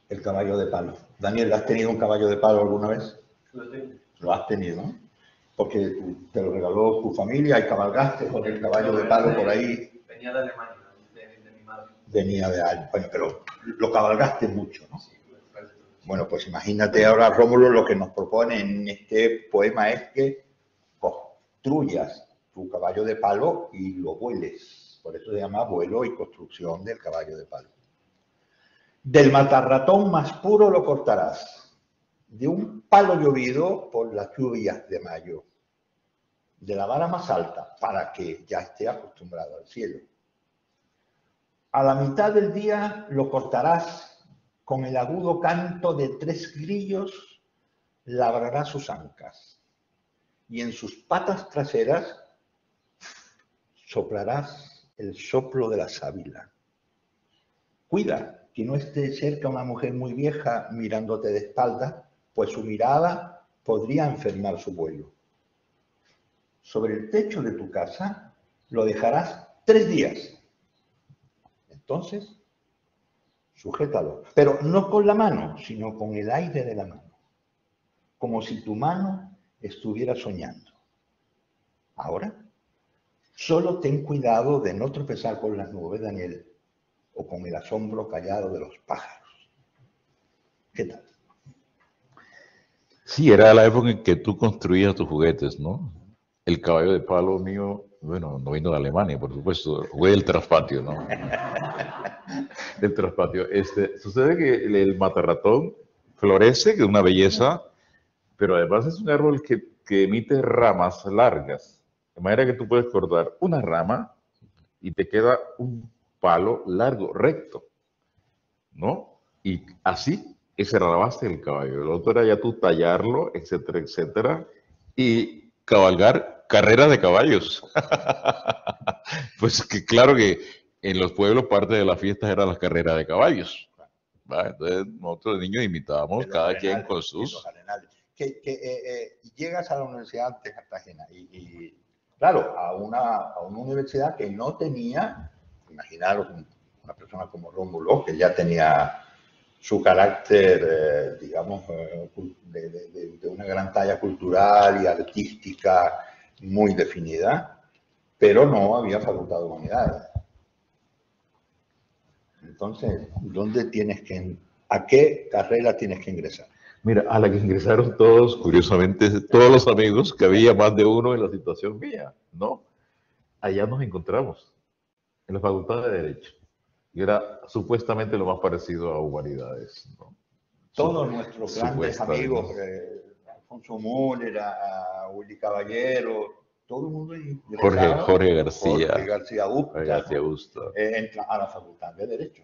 El caballo de palo. Daniel, ¿has tenido un caballo de palo alguna vez? Lo tengo. Lo has tenido, ¿no? Porque te lo regaló tu familia y cabalgaste con el caballo de palo por ahí. Venía de Alemania, de mi madre. Venía de Alemania, bueno, pero lo cabalgaste mucho, ¿no? Sí, bueno, pues imagínate ahora, Rómulo, lo que nos propone en este poema es que construyas tu caballo de palo y lo vueles. Por eso se llama vuelo y construcción del caballo de palo. Del matarratón más puro lo cortarás, de un palo llovido por las lluvias de mayo, de la vara más alta, para que ya esté acostumbrado al cielo. A la mitad del día lo cortarás con el agudo canto de 3 grillos, labrará sus ancas, y en sus patas traseras soplarás el soplo de la sábila. Cuida que no esté cerca una mujer muy vieja mirándote de espalda, pues su mirada podría enfermar su vuelo. Sobre el techo de tu casa lo dejarás 3 días. Entonces, sujétalo, pero no con la mano, sino con el aire de la mano, como si tu mano estuviera soñando. Ahora, solo ten cuidado de no tropezar con las nubes, Daniel, o con el asombro callado de los pájaros. ¿Qué tal? Sí, era la época en que tú construías tus juguetes, ¿no? El caballo de palo mío, bueno, no vino de Alemania, por supuesto, fue del traspatio, ¿no? Del traspatio. Sucede que el matarratón florece, que es una belleza, pero además es un árbol que emite ramas largas. De manera que tú puedes cortar una rama y te queda un palo largo, recto, ¿no? Y así, esa era la base del caballo. Lo otro era ya tú tallarlo, etcétera, etcétera, y cabalgar carreras de caballos. Pues que claro que en los pueblos parte de las fiestas eran las carreras de caballos. ¿Va? Entonces nosotros de niños imitábamos cada quien con sus... Llegas a la Universidad de Cartagena y claro, a una universidad que no tenía, imaginaros una persona como Rómulo, que ya tenía su carácter, digamos, de una gran talla cultural y artística muy definida, pero no había facultad de humanidades. Entonces, ¿a qué carrera tienes que ingresar? Mira, a la que ingresaron todos, curiosamente, todos los amigos, que había más de uno en la situación mía, ¿no? Allá nos encontramos, en la Facultad de Derecho. Y era supuestamente lo más parecido a humanidades, ¿no? Todos nuestros grandes amigos, Alfonso Müller, a Willy Caballero, todo el mundo ingresaba. Jorge García. Jorge García Busta. Entra a la Facultad de Derecho.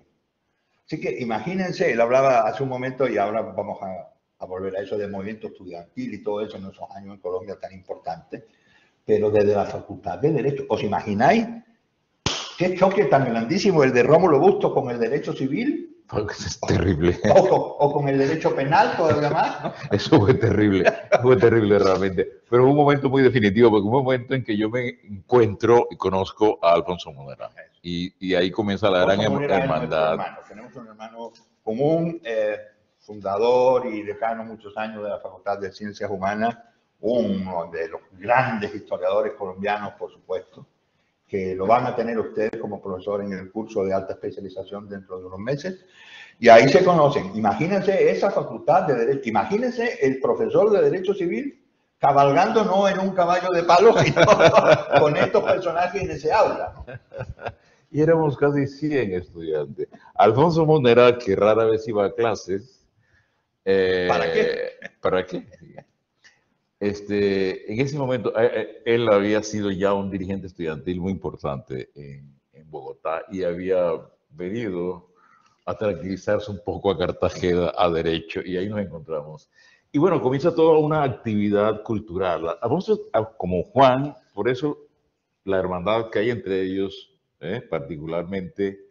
Así que imagínense, él hablaba hace un momento y ahora vamos a volver a eso del movimiento estudiantil y todo eso en esos años en Colombia tan importante, pero desde la Facultad de Derecho, ¿os imagináis qué choque tan grandísimo el de Rómulo Busto con el derecho civil? Es terrible. O con el derecho penal todavía más, ¿no? Eso fue terrible realmente. Pero un momento muy definitivo, porque un momento en que yo me encuentro y conozco a Alfonso Munera. Y ahí comienza la gran hermandad. Tenemos un hermano común, fundador y decano muchos años de la Facultad de Ciencias Humanas, uno de los grandes historiadores colombianos, por supuesto, que lo van a tener ustedes como profesor en el curso de alta especialización dentro de unos meses. Y ahí se conocen. Imagínense esa facultad de Derecho, imagínense el profesor de Derecho Civil cabalgando no en un caballo de palo, sino con estos personajes en ese aula, ¿no? Y éramos casi 100 estudiantes. Alfonso Munera, que rara vez iba a clases. ¿Para qué? ¿Para qué? En ese momento, él había sido ya un dirigente estudiantil muy importante en Bogotá y había venido a tranquilizarse un poco a Cartagena a Derecho, y ahí nos encontramos. Y bueno, comienza toda una actividad cultural. Alfonso, como Juan, por eso la hermandad que hay entre ellos, particularmente,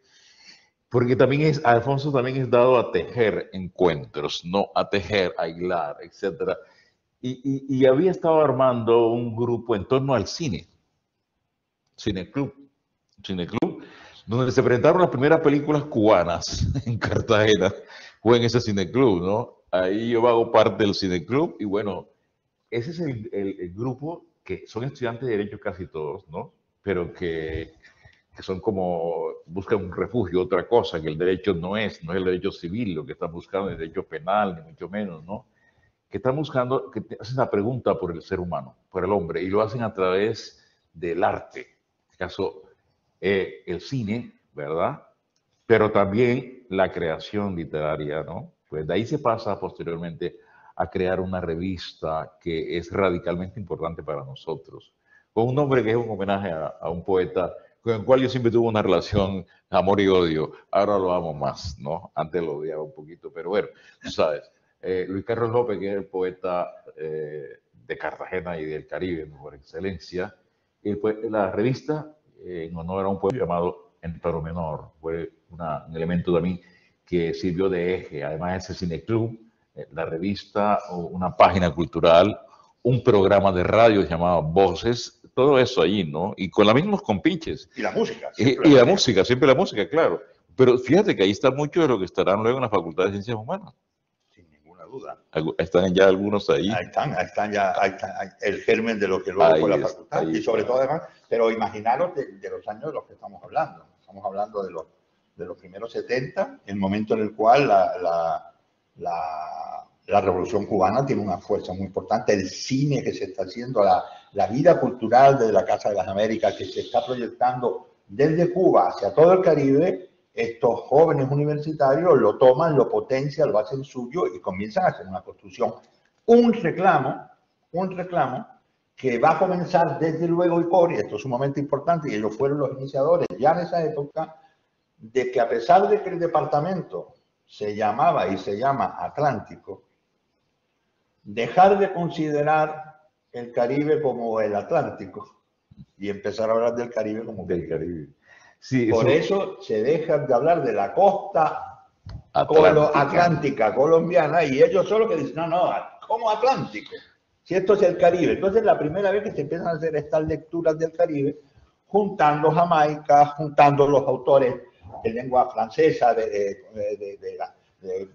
porque también Alfonso también es dado a tejer encuentros, no a tejer, a hilar, etcétera. Y había estado armando un grupo en torno al cine, Cineclub, donde se presentaron las primeras películas cubanas en Cartagena, fue en ese Cineclub, ¿no? Ahí yo hago parte del Cineclub y bueno, ese es el grupo que son estudiantes de Derecho casi todos, ¿no? Pero que son como, buscan un refugio, otra cosa, que el derecho no es el derecho civil, lo que están buscando es el derecho penal, ni mucho menos, ¿no? Que están buscando, que hacen la pregunta por el ser humano, por el hombre, y lo hacen a través del arte, en este caso el cine, ¿verdad? Pero también la creación literaria, ¿no? Pues de ahí se pasa posteriormente a crear una revista que es radicalmente importante para nosotros, con un nombre que es un homenaje a un poeta con el cual yo siempre tuve una relación amor y odio. Ahora lo amo más, ¿no? Antes lo odiaba un poquito, pero bueno, tú sabes. Luis Carlos López, que es el poeta de Cartagena y del Caribe por excelencia, y pues, la revista en honor a un pueblo llamado Entero Menor, fue un elemento también que sirvió de eje. Además, ese Cineclub, la revista, una página cultural, un programa de radio llamado Voces, todo eso allí, ¿no? Y con los mismos compinches. Y la música. Y la música, siempre la música, claro. Pero fíjate que ahí está mucho de lo que estarán luego en la Facultad de Ciencias Humanas. Sin ninguna duda. Están ya algunos ahí. Ahí están ya el germen de lo que luego fue la facultad. Y sobre todo además, pero imaginaros de los años de los que estamos hablando. Estamos hablando de los primeros 70, el momento en el cual la Revolución Cubana tiene una fuerza muy importante, el cine que se está haciendo, la vida cultural de la Casa de las Américas que se está proyectando desde Cuba hacia todo el Caribe. Estos jóvenes universitarios lo toman, lo potencian, lo hacen suyo y comienzan a hacer una construcción. Un reclamo que va a comenzar desde luego y por, y esto es sumamente importante, y ellos fueron los iniciadores ya en esa época, de que a pesar de que el departamento se llamaba y se llama Atlántico, dejar de considerar el Caribe como el Atlántico y empezar a hablar del Caribe como del Caribe. Sí, por eso se deja de hablar de la costa atlántica colombiana y ellos solo que dicen, no, ¿cómo Atlántico? Si esto es el Caribe. Entonces es la primera vez que se empiezan a hacer estas lecturas del Caribe, juntando Jamaica, juntando los autores de lengua francesa, de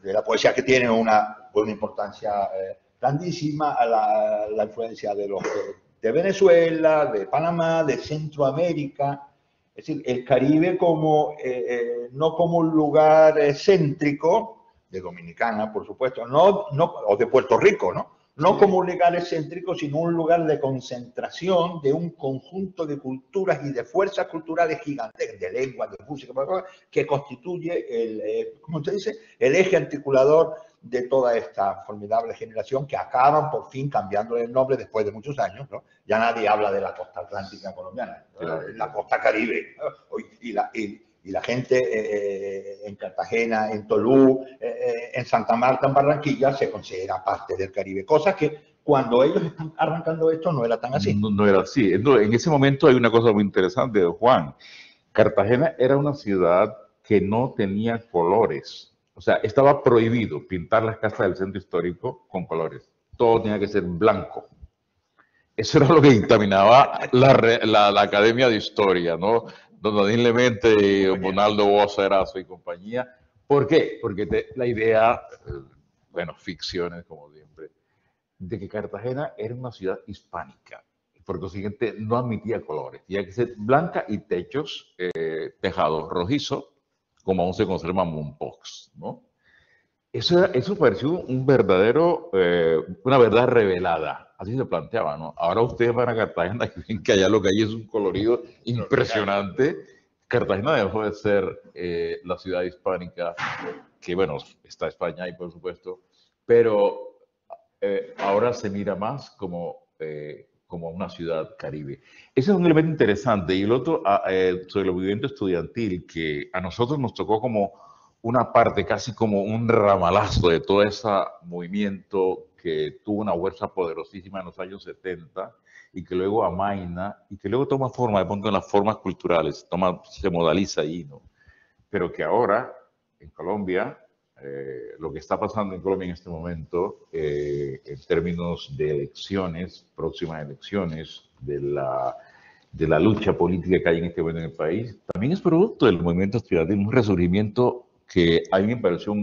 la poesía que tiene una importancia grandísima, a la influencia de Venezuela, de Panamá, de Centroamérica. Es decir, el Caribe como, no como un lugar céntrico, de Dominicana, por supuesto, o de Puerto Rico, ¿no? No sí, como un lugar excéntrico, sino un lugar de concentración de un conjunto de culturas y de fuerzas culturales gigantes, de lengua, de música, que constituye ¿cómo se dice? El eje articulador de toda esta formidable generación que acaban por fin cambiando el nombre después de muchos años, ¿no? Ya nadie habla de la costa atlántica colombiana, claro, la costa caribe, ¿no? Y la gente en Cartagena, en Tolú, en Santa Marta, en Barranquilla, se considera parte del Caribe. Cosa que cuando ellos están arrancando esto no era tan así. No era así. En ese momento hay una cosa muy interesante, Juan. Cartagena era una ciudad que no tenía colores. O sea, estaba prohibido pintar las casas del centro histórico con colores. Todo tenía que ser blanco. Eso era lo que dictaminaba la Academia de Historia, ¿no? Don Daniel Lemente, Bonaldo Bocerazo y compañía. ¿Por qué? Porque la idea, bueno, ficciones como siempre, de que Cartagena era una ciudad hispánica. Por consiguiente, no admitía colores. Tenía que ser blanca y techos, tejado rojizo, como aún se conserva Mompox, ¿no? Eso pareció un verdadero, una verdad revelada. Así se planteaba, ¿no? Ahora ustedes van a Cartagena y ven que allá lo que hay es un colorido impresionante. Cartagena dejó de ser la ciudad hispánica, que bueno, está España ahí por supuesto, pero ahora se mira más como una ciudad caribe. Ese es un elemento interesante. Y el otro, sobre el movimiento estudiantil, que a nosotros nos tocó como una parte, casi como un ramalazo de todo ese movimiento que tuvo una fuerza poderosísima en los años 70 y que luego amaina y que luego toma forma, de pronto en las formas culturales, se modaliza ahí, ¿no? Pero que ahora, en Colombia, lo que está pasando en Colombia en este momento, en términos de elecciones, próximas elecciones, de la lucha política que hay en este momento en el país, también es producto del movimiento estudiantil, un resurgimiento que a mí me pareció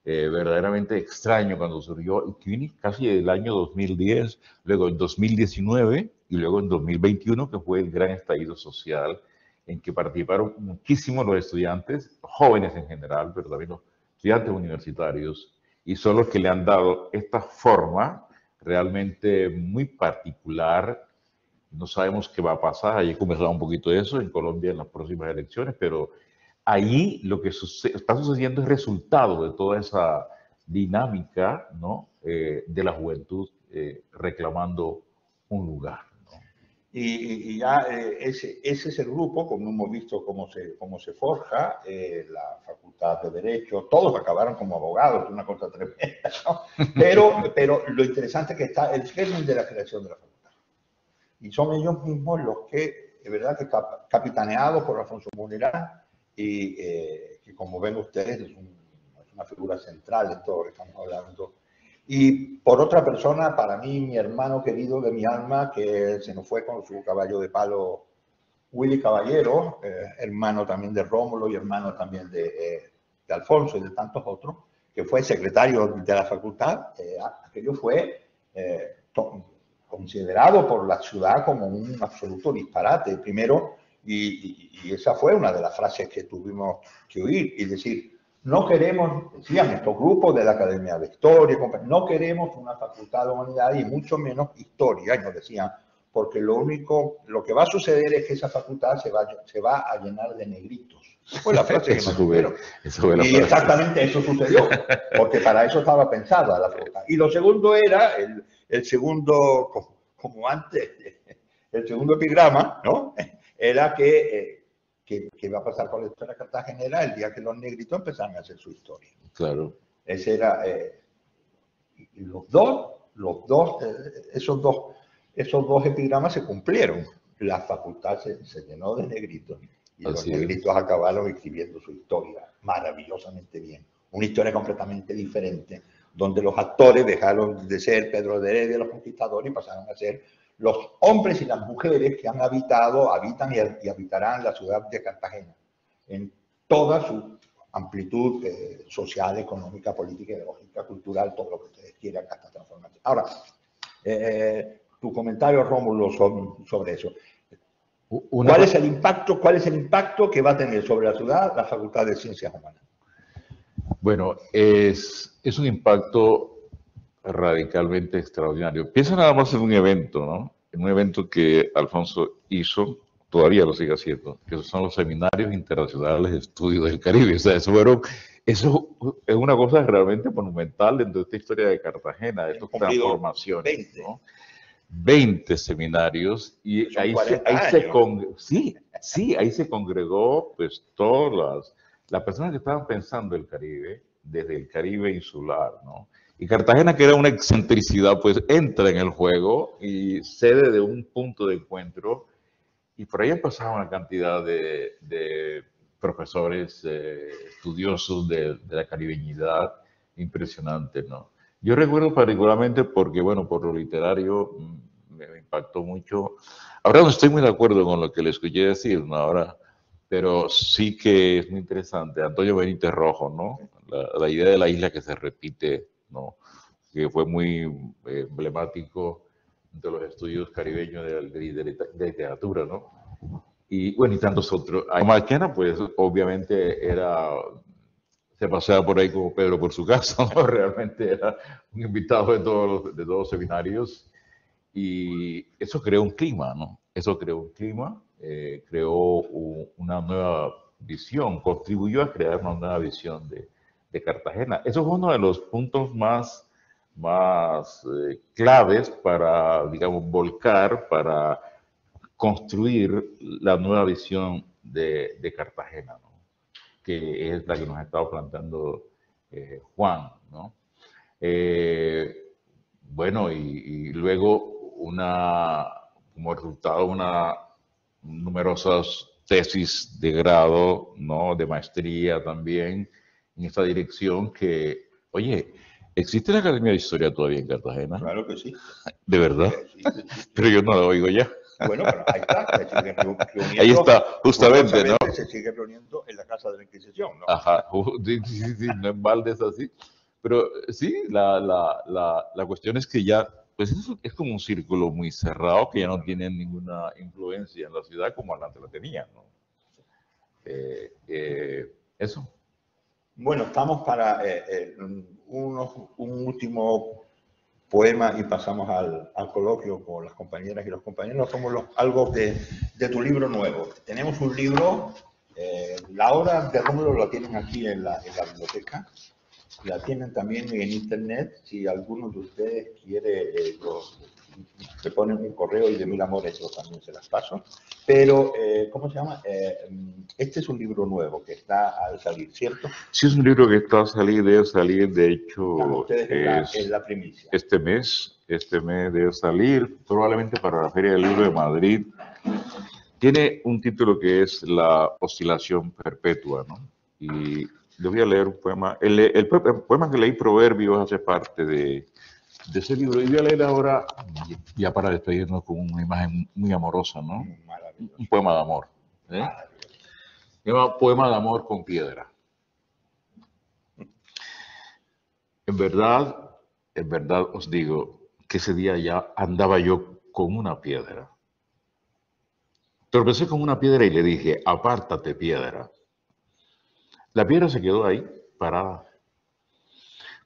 verdaderamente extraño cuando surgió, y que viene casi del año 2010, luego en 2019 y luego en 2021, que fue el gran estallido social en que participaron muchísimos los estudiantes, jóvenes en general, pero también los estudiantes universitarios, y son los que le han dado esta forma realmente muy particular. No sabemos qué va a pasar, ayer conversaba un poquito de eso en Colombia en las próximas elecciones, pero ahí lo que está sucediendo es resultado de toda esa dinámica, ¿no? De la juventud reclamando un lugar. Y ya ese es el grupo, como hemos visto cómo se forja, la Facultad de Derecho, todos acabaron como abogados, una cosa tremenda, ¿no? Pero lo interesante es que está el germen de la creación de la facultad. Y son ellos mismos los que, de verdad, que capitaneados por Alfonso Munerá, y que como ven ustedes es una figura central en todo lo que estamos hablando. Y por otra persona, para mí, mi hermano querido de mi alma, que se nos fue con su caballo de palo Willy Caballero, hermano también de Rómulo y hermano también de Alfonso y de tantos otros, que fue secretario de la facultad. Aquello fue considerado por la ciudad como un absoluto disparate. Primero, y esa fue una de las frases que tuvimos que oír, y decir, no queremos, decían estos grupos de la Academia de Historia, no queremos una facultad de humanidades y mucho menos historia, y nos decían, porque lo que va a suceder es que esa facultad se va a llenar de negritos. Fue la frase que nos tuvieron. Y exactamente eso sucedió, porque para eso estaba pensada la facultad. Y lo segundo era, el segundo, como antes, el segundo epigrama, ¿no? Era que va a pasar con la historia cartagenera el día que los negritos empezaran a hacer su historia. Claro. Ese era, esos dos epigramas se cumplieron. La facultad se llenó de negritos y los negritos acabaron escribiendo su historia maravillosamente bien. Una historia completamente diferente, donde los actores dejaron de ser Pedro de Heredia, los conquistadores, y pasaron a ser los hombres y las mujeres que habitan y habitarán la ciudad de Cartagena en toda su amplitud social, económica, política, ideológica, cultural, todo lo que ustedes quieran, hasta transformación. Ahora, tu comentario, Rómulo, sobre eso. ¿Cuál es el impacto que va a tener sobre la ciudad la Facultad de Ciencias Humanas? Bueno, es un impacto radicalmente extraordinario. Piensa nada más en un evento, ¿no? En un evento que Alfonso hizo, todavía lo sigue haciendo, que son los seminarios internacionales de estudios del Caribe. O sea, eso es una cosa realmente monumental dentro de esta historia de Cartagena, de estas transformaciones, ¿no? 20 seminarios, y ahí se congregó pues todas las personas que estaban pensando el Caribe, desde el Caribe insular, ¿no? Y Cartagena, que era una excentricidad, pues entra en el juego y sede de un punto de encuentro, y por ahí han pasado una cantidad de profesores estudiosos de la caribeñidad impresionante, ¿no? Yo recuerdo particularmente porque, bueno, por lo literario me impactó mucho. Ahora no estoy muy de acuerdo con lo que le escuché decir, ¿no? Ahora, pero sí que es muy interesante. Antonio Benítez Rojo, ¿no? La idea de la isla que se repite, ¿no? Que fue muy emblemático de los estudios caribeños de literatura, ¿no? Y bueno, y tantos otros. Marquena, pues, obviamente se paseaba por ahí como Pedro por su casa, ¿no? Realmente era un invitado de todos los seminarios, y eso creó un clima, ¿no? Eso creó un clima, creó una nueva visión, contribuyó a crear una nueva visión de Cartagena. Eso fue uno de los puntos más claves para, digamos, volcar, para construir la nueva visión de Cartagena, ¿no? Que es la que nos ha estado planteando Juan, ¿no? Bueno, y luego como resultado numerosas tesis de grado, ¿no? De maestría también en esta dirección que, oye, ¿existe la Academia de Historia todavía en Cartagena? Claro que sí. ¿De verdad? Sí. Pero yo no la oigo ya. Bueno, pero ahí está, se sigue reuniendo, ahí está, justamente, ¿no? Se sigue reuniendo en la Casa de la Inquisición, ¿no? Ajá, sí, no en balde es así. Pero sí, la cuestión es que ya, pues es como un círculo muy cerrado que ya no tiene ninguna influencia en la ciudad como antes la tenía, ¿no? Eso. Bueno, estamos para un último poema y pasamos al coloquio con las compañeras y los compañeros. Somos algo de tu libro nuevo. Tenemos un libro, la obra de Rómulo la tienen aquí en la biblioteca, la tienen también en internet. Si alguno de ustedes quiere, se ponen un correo y de mil amores yo también se las paso. Pero, ¿cómo se llama? Este es un libro nuevo que está al salir, ¿cierto? Sí, es un libro que está a salir, debe salir, de hecho, es la primicia. Este mes debe salir, probablemente para la Feria del Libro de Madrid. Tiene un título que es La oscilación perpetua, ¿no? Y le voy a leer un poema. El poema que leí, Proverbios, hace parte de ese libro. Y voy a leer ahora, ya para despedirnos, con una imagen muy amorosa, ¿no? Maravilloso. un poema de amor. ¿Eh? Se llama Poema de amor con piedra. En verdad os digo que ese día ya andaba yo con una piedra. Tropecé con una piedra y le dije, apártate, piedra. La piedra se quedó ahí, parada.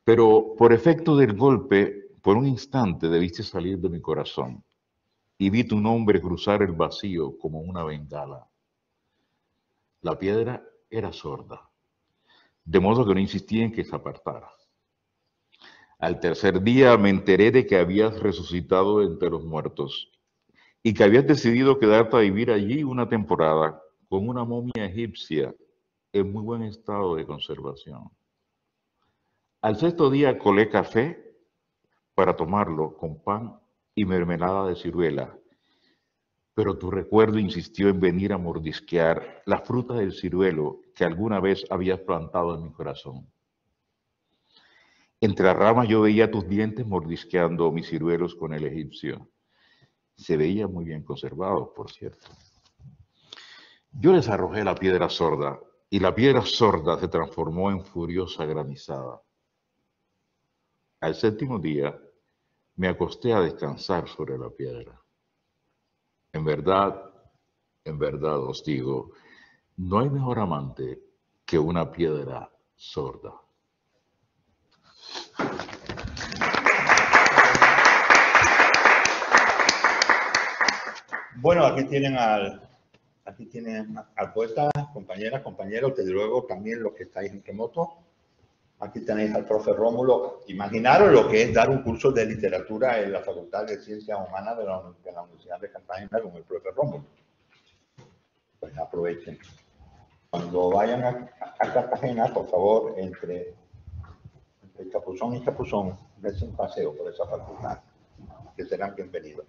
Pero por efecto del golpe, por un instante debiste salir de mi corazón y vi tu nombre cruzar el vacío como una bengala. La piedra era sorda, de modo que no insistí en que se apartara. Al tercer día me enteré de que habías resucitado entre los muertos y que habías decidido quedarte a vivir allí una temporada con una momia egipcia en muy buen estado de conservación. Al sexto día colé café para tomarlo con pan y mermelada de ciruela, pero tu recuerdo insistió en venir a mordisquear la fruta del ciruelo que alguna vez habías plantado en mi corazón. Entre las ramas yo veía tus dientes mordisqueando mis ciruelos con el egipcio. Se veía muy bien conservado, por cierto. Yo les arrojé la piedra sorda y la piedra sorda se transformó en furiosa granizada. Al séptimo día me acosté a descansar sobre la piedra. En verdad os digo, no hay mejor amante que una piedra sorda. Bueno, aquí tienen al poeta, compañeras, compañeros, desde luego también los que estáis en remoto. Aquí tenéis al profe Rómulo. Imaginaros lo que es dar un curso de literatura en la Facultad de Ciencias Humanas de la Universidad de Cartagena con el profe Rómulo. Pues aprovechen. Cuando vayan a Cartagena, por favor, entre Chapuzón y Chapuzón, dense un paseo por esa facultad, que serán bienvenidos.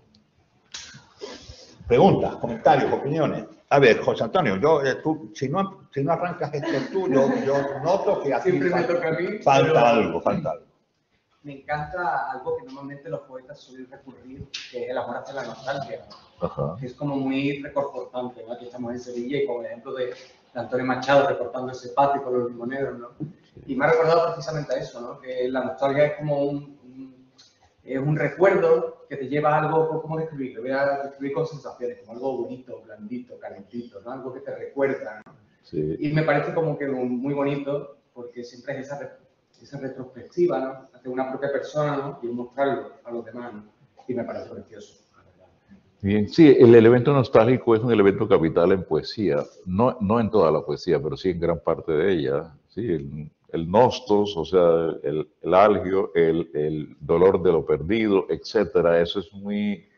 Preguntas, comentarios, opiniones. A ver, José Antonio, tú, si no arrancas tú, yo noto que aquí Siempre me toca a mí, falta algo. Me encanta algo que normalmente los poetas suelen recurrir, que es el amor hacia la nostalgia, ¿no? Ajá. Que es como muy reconfortante, ¿no? Aquí estamos en Sevilla y con el ejemplo de Antonio Machado recortando ese patio con los limoneros, ¿no? Y me ha recordado precisamente a eso, ¿no? Que la nostalgia es como un recuerdo que te lleva a algo, ¿cómo describirlo? Voy a describir con sensaciones, como algo bonito, blandito, calentito, ¿no? Algo que te recuerda, ¿no? Sí. Y me parece como que muy bonito, porque siempre es esa retrospectiva, ¿no? Hacia una propia persona, ¿no? Y mostrarlo a los demás, ¿no? Y me parece precioso, la verdad. Bien, sí, el elemento nostálgico es un elemento capital en poesía, no en toda la poesía, pero sí en gran parte de ella. Sí, el nostos, o sea, el algio, el dolor de lo perdido, etcétera, eso es muy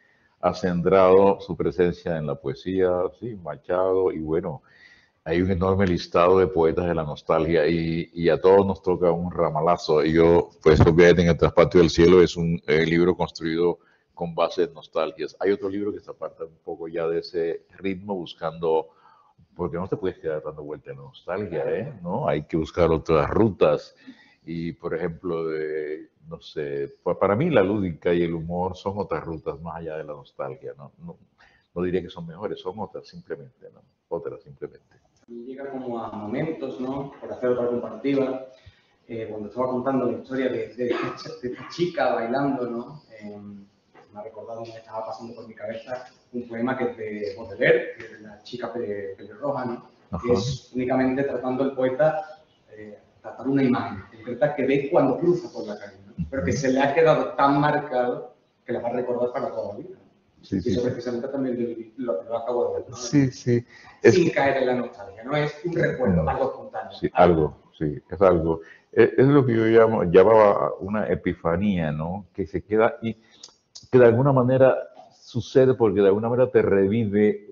acendrado su presencia en la poesía, sí, Machado, y bueno, hay un enorme listado de poetas de la nostalgia y a todos nos toca un ramalazo. Y yo, pues obviamente en El Traspatio del Cielo es un libro construido con bases nostalgias. Hay otro libro que se aparta un poco ya de ese ritmo buscando, porque no te puedes quedar dando vuelta en la nostalgia, ¿eh? ¿No? Hay que buscar otras rutas. Y, por ejemplo, no sé, para mí la lúdica y el humor son otras rutas más allá de la nostalgia, ¿no? No diría que son mejores, son otras simplemente, ¿no? Otras simplemente. Llega como a momentos, ¿no? Por hacer otra comparativa, cuando estaba contando la historia de esta chica bailando, ¿no? Me ha recordado, me estaba pasando por mi cabeza un poema que es de Baudelaire, que es La chica pelirroja, ¿no? Que es únicamente tratando el poeta, tratar una imagen concreta que ve cuando cruza por la calle, ¿no? Pero que se le ha quedado tan marcado que la va a recordar para toda la vida. Sí, y eso precisamente también lo acabo de ver, ¿no? Sí, sí. Sin caer en la nostalgia, no es un recuerdo, algo espontáneo. Sí, es algo. Es lo que yo llamaba una epifanía, ¿no? Que se queda y que de alguna manera sucede porque de alguna manera te revive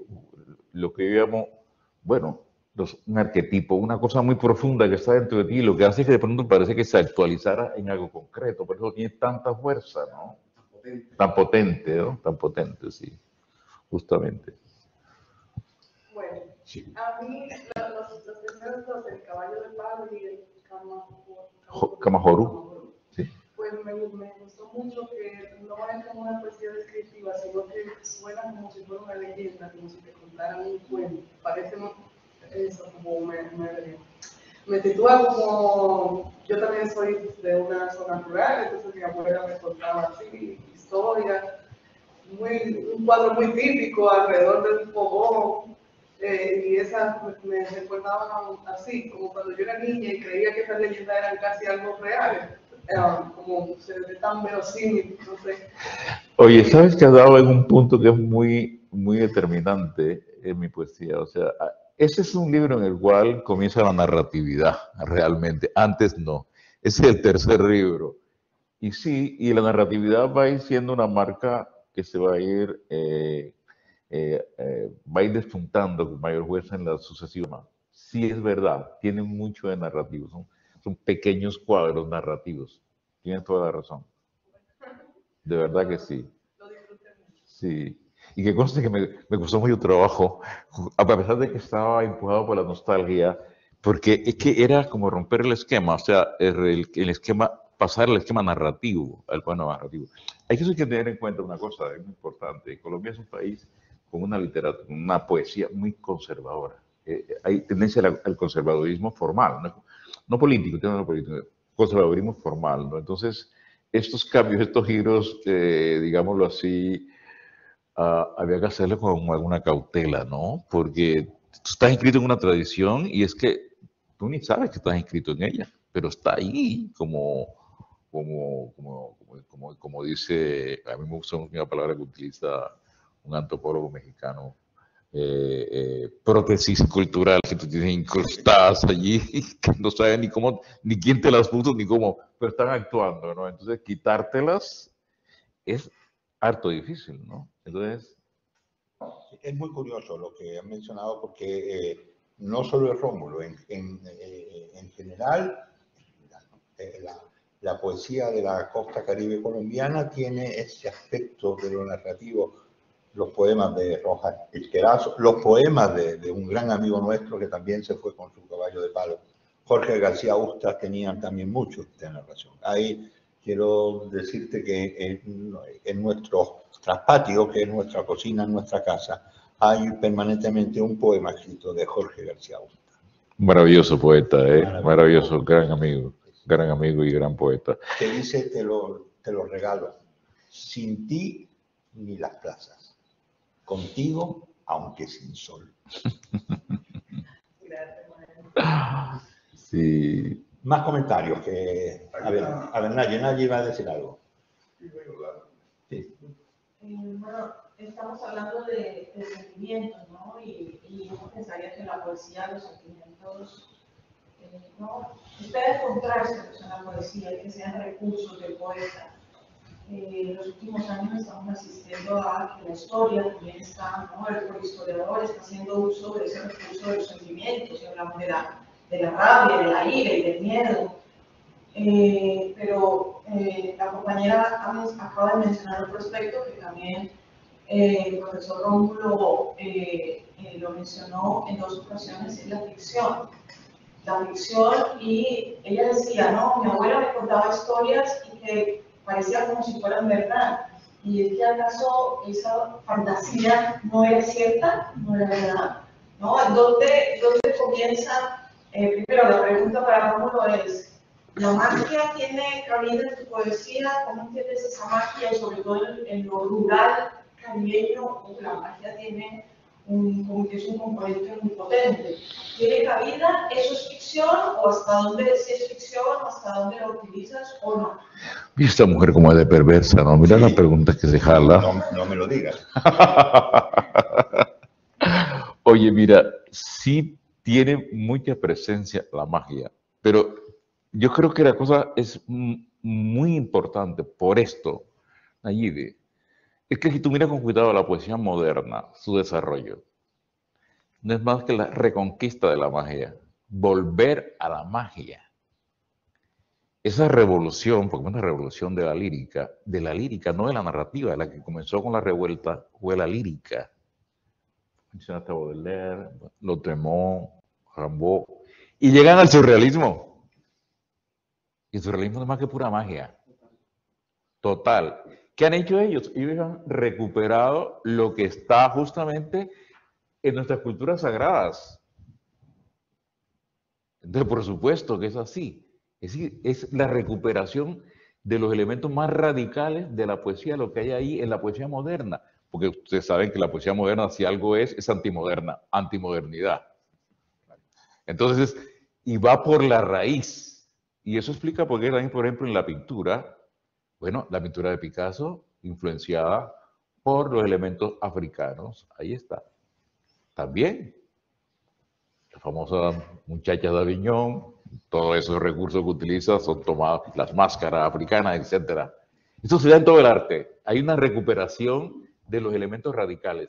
lo que yo llamo, bueno, un arquetipo, una cosa muy profunda que está dentro de ti, lo que hace es que de pronto parece que se actualizara en algo concreto, por eso tiene tanta fuerza, ¿no? Tan potente, ¿no? Tan potente, sí, justamente. Bueno, sí. A mí los primeros dos, el caballo de palo y el Camajoru. Sí. Pues me gustó mucho que no es como una poesía descriptiva, sino que suena como si fuera una leyenda, como si te contara contaran un cuento. Parece eso, como me sitúa como, yo también soy de una zona rural, entonces mi abuela me contaba así, historias, un cuadro muy típico alrededor de un fogón, y esas me recordaban así, como cuando yo era niña y creía que esas leyendas eran casi algo reales, como se ve tan verosímil, no sé. Oye, ¿sabes que has dado en un punto que es muy, muy determinante en mi poesía? O sea, ese es un libro en el cual comienza la narratividad, realmente. Antes no. Ese es el tercer libro. Y sí, y la narratividad va a ir siendo una marca que se va a ir, va a ir despuntando con mayor fuerza en la sucesión. Sí es verdad, tiene mucho de narrativo, son pequeños cuadros narrativos. Tienes toda la razón. De verdad que sí. Sí. Y que conste que me costó mucho trabajo, a pesar de que estaba empujado por la nostalgia, porque es que era como romper el esquema, o sea, el esquema, pasar el esquema narrativo al plano narrativo. Hay que tener en cuenta una cosa muy importante. Colombia es un país con una literatura, una poesía muy conservadora. Hay tendencia al conservadurismo formal, no político, no político, conservadurismo formal, ¿no? Entonces, estos cambios, estos giros, digámoslo así, había que hacerlo con alguna cautela, ¿no? Porque tú estás inscrito en una tradición y es que tú ni sabes que estás inscrito en ella, pero está ahí como dice, a mí me gusta una palabra que utiliza un antropólogo mexicano, prótesis cultural que tú tienes incrustadas allí, que no sabes ni cómo, ni quién te las puso, ni cómo, pero están actuando, ¿no? Entonces, quitártelas es harto difícil, ¿no? Entonces... Es muy curioso lo que han mencionado porque no solo es Rómulo, en general, la poesía de la costa caribe colombiana tiene ese aspecto de lo narrativo. Los poemas de Rojas Izquierdo, los poemas de un gran amigo nuestro que también se fue con su caballo de palo, Jorge García Ustas, tenían también mucho de narración. Ahí quiero decirte que en nuestro traspatio, que es nuestra cocina, en nuestra casa, hay permanentemente un poema escrito de Jorge García Ustas. Maravilloso poeta, maravilloso, gran amigo y gran poeta. Que dice, te lo regalo, sin ti ni las plazas, contigo aunque sin sol. Sí. Más comentarios que... A ver, Nadie va a decir algo. Sí. Bueno, estamos hablando de sentimientos, ¿no? Y uno pensaría que la poesía, los sentimientos, ¿no? Ustedes encontrárselos en la poesía, que sean recursos del poeta. En los últimos años estamos asistiendo a que la historia también está, ¿no? El historiador está haciendo uso de ese recurso de los sentimientos, y hablamos de la rabia, de la ira y del miedo. Pero la compañera acaba de mencionar otro aspecto que también el profesor Rómulo lo mencionó en 2 ocasiones, es la ficción. La ficción, y ella decía, no, mi abuela me contaba historias y que parecía como si fueran verdad. ¿Y es que acaso esa fantasía no era cierta? ¿No era verdad? ¿No? ¿Dónde comienza? Primero, la pregunta para Rómulo es, ¿la magia tiene cabida en tu poesía? ¿Cómo entiendes esa magia? Y sobre todo en lo rural caribeño, la magia tiene como que es un componente muy potente. ¿Tiene cabida? ¿Eso es ficción? ¿O hasta dónde si es ficción? ¿Hasta dónde lo utilizas o no? Y esta mujer como es de perversa, ¿no? Mira las preguntas que se jala. No me lo digas. Oye, mira, sí tiene mucha presencia la magia, pero yo creo que la cosa es muy importante por esto, Nayib. Es que si tú miras con cuidado la poesía moderna, su desarrollo, no es más que la reconquista de la magia, volver a la magia. Esa revolución, porque es una revolución de la lírica, no de la narrativa, de la que comenzó con la revuelta, fue la lírica. Mencionaste a Baudelaire, Lautréamont, Rimbaud, y llegan al surrealismo. Y el surrealismo no es más que pura magia. Total. ¿Qué han hecho ellos? Ellos han recuperado lo que está justamente en nuestras culturas sagradas. Entonces, por supuesto que es así. Es decir, es la recuperación de los elementos más radicales de la poesía, lo que hay ahí en la poesía moderna. Porque ustedes saben que la poesía moderna, si algo es antimoderna, antimodernidad. Entonces, y va por la raíz. Y eso explica por qué también, por ejemplo, en la pintura, bueno, la pintura de Picasso, influenciada por los elementos africanos, ahí está. También, la famosa muchacha de Aviñón, todos esos recursos que utiliza son tomados, las máscaras africanas, etc. Eso se da en todo el arte. Hay una recuperación de los elementos radicales.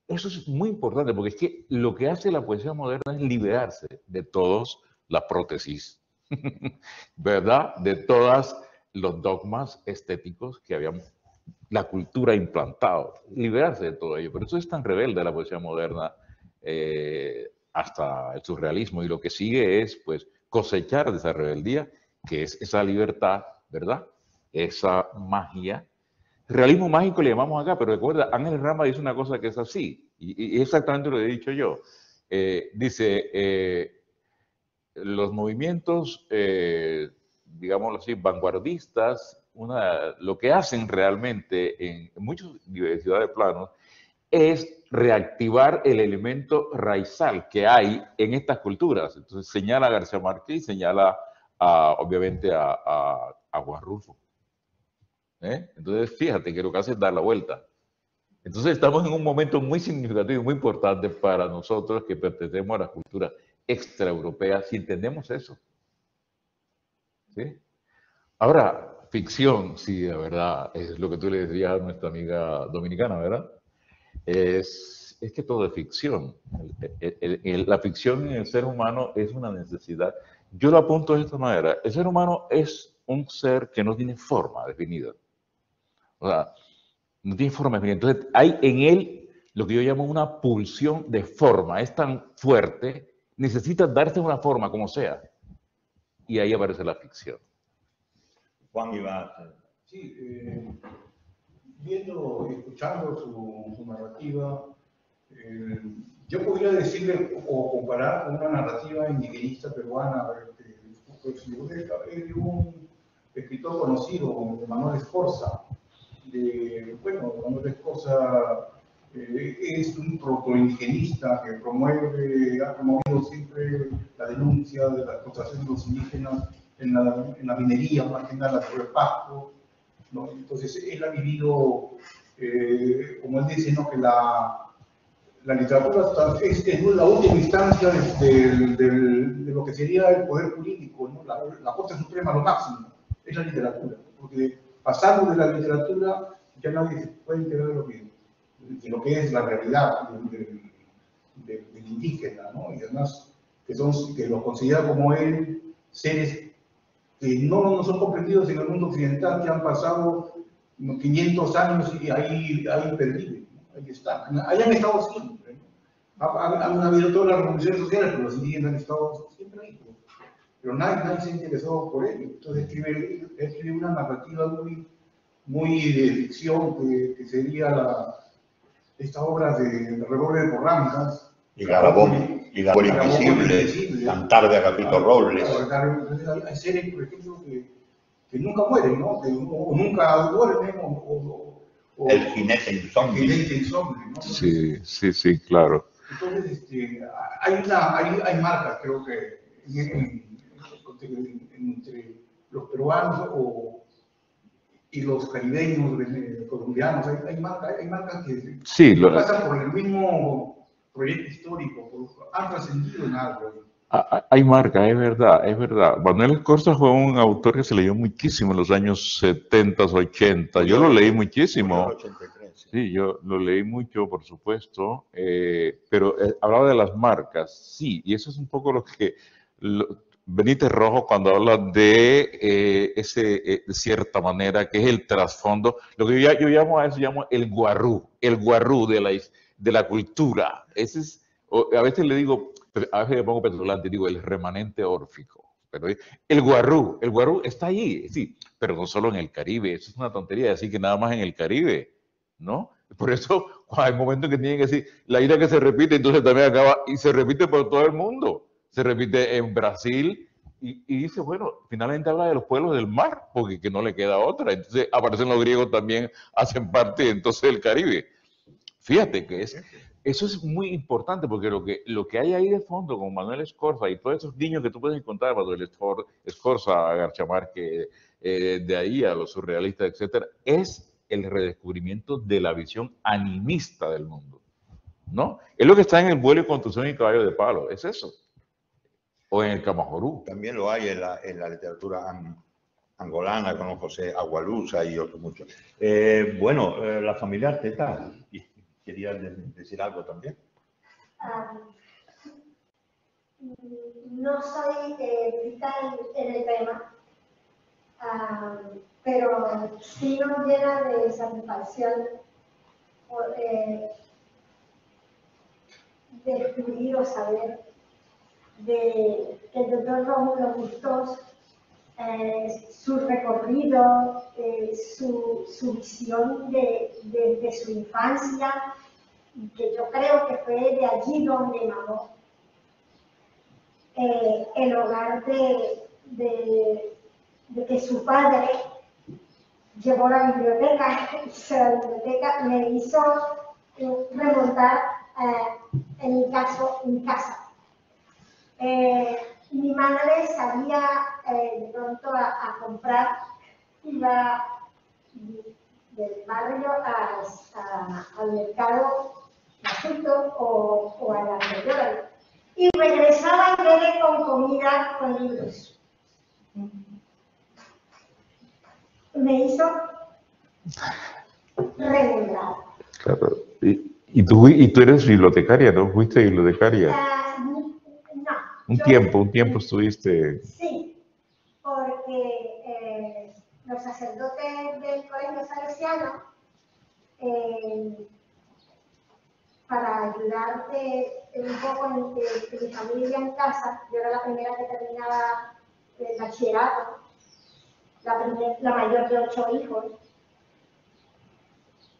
Eso es muy importante, porque es que lo que hace la poesía moderna es liberarse de todas las prótesis, ¿verdad? De todos los dogmas estéticos que habíamos, la cultura implantado, liberarse de todo ello. Por eso es tan rebelde la poesía moderna hasta el surrealismo, y lo que sigue es, pues, cosechar de esa rebeldía, que es esa libertad, ¿verdad? Esa magia. Realismo mágico le llamamos acá, pero recuerda, Ángel Rama dice una cosa que es así, y exactamente lo he dicho yo. Dice, los movimientos, digámoslo así, vanguardistas, lo que hacen realmente en muchas diversidades de planos es reactivar el elemento raizal que hay en estas culturas. Entonces señala a García Márquez y señala obviamente a Juan Rulfo. Entonces fíjate que lo que hace es dar la vuelta. Entonces estamos en un momento muy significativo y muy importante para nosotros que pertenecemos a la cultura extraeuropea, si entendemos eso. ¿Sí? Ahora, ficción, sí, la verdad, es lo que tú le decías a nuestra amiga dominicana, ¿verdad? Es que todo es ficción. La ficción en el ser humano es una necesidad. Yo lo apunto de esta manera. El ser humano es un ser que no tiene forma definida. O sea, no tiene forma definida. Entonces, hay en él lo que yo llamo una pulsión de forma. Es tan fuerte, necesita darse una forma como sea. Y ahí aparece la ficción. Juan Iván. Sí, viendo, escuchando su narrativa, yo podría decirle o comparar con una narrativa indigenista peruana. Pues, de un escritor conocido, Manuel Escorza. Manuel Escorza es un protoindigenista que ha promovido siempre la denuncia de la explotación de los indígenas en la minería, más que nada sobre el pasto, ¿no? Entonces él ha vivido, como él dice, ¿no? Que la literatura es la última instancia de lo que sería el poder político, ¿no? La Corte Suprema, lo máximo, es la literatura, porque pasando de la literatura ya nadie se puede enterar de lo que es la realidad del indígena, ¿no? Y además que los considera como él seres que no son comprendidos en el mundo occidental, que han pasado 500 años y ahí perviven, ¿no? Ahí están, ahí han estado siempre, ¿no? Han habido todas las revoluciones sociales, pero los indígenas han estado siempre ahí, pero nadie se ha interesado por ello. Entonces escribe una narrativa muy de ficción, que sería esta obra de Redoble de Porránicas. Y Garabón Invisible, Cantar de Agapito Robles. Hay seres, por ejemplo, que nunca mueren, ¿no? O nunca duermen, El jinete insomnio. ¿no? Sí, claro. Entonces, hay marcas, creo que, entre los peruanos y los caribeños, colombianos, hay marcas que pasan por el mismo proyecto histórico, han trascendido en algo. Hay marca, es verdad. Manuel Escorza fue un autor que se leyó muchísimo en los años 70, 80. Yo lo leí muchísimo. Sí, yo lo leí mucho, por supuesto, pero hablaba de las marcas, sí, y eso es un poco lo que Benítez Rojo cuando habla de de cierta manera, que es el trasfondo, lo que yo llamo a eso, llamo el guarrú de la cultura. Ese es, a veces le digo, a veces le pongo petulante, digo el remanente órfico, pero el guarrú está allí, sí, pero no solo en el Caribe, eso es una tontería decir que nada más en el Caribe, ¿no? Por eso hay momentos que tienen que decir, la ira que se repite, entonces también acaba, y se repite por todo el mundo. Se repite en Brasil, y dice, bueno, finalmente habla de los pueblos del mar, porque que no le queda otra. Entonces aparecen los griegos también, hacen parte entonces del Caribe. Fíjate que eso es muy importante, porque lo que hay ahí de fondo con Manuel Escorza y todos esos niños que tú puedes encontrar, Manuel Escorza, a García Márquez, de ahí a los surrealistas, etcétera, es el redescubrimiento de la visión animista del mundo, ¿no? Es lo que está en el vuelo y construcción y caballo de palo, es eso. O en el Camajorú. También lo hay en la literatura angolana con José Agualusa y otros muchos. La familia Arteta, quería decir algo también. No soy vital en el tema, pero sí nos llena de satisfacción descubrir o saber de que el doctor Rómulo Gustós, su recorrido, su visión de su infancia, que yo creo que fue de allí donde mamó, el hogar de que su padre llevó la biblioteca, me hizo remontar, en mi caso, mi casa. Mi madre salía de pronto a comprar, iba del barrio al mercado Masuto o a la anterior, y regresaba en breve con comida, con libros. Me hizo remembrar. Claro. Y tú eres bibliotecaria, ¿no? ¿Fuiste bibliotecaria? No. Un tiempo estuviste. Sí, porque los sacerdotes del Colegio Salesiano, para ayudarte un poco en mi familia en casa, yo era la primera que terminaba el bachillerato, la mayor de 8 hijos,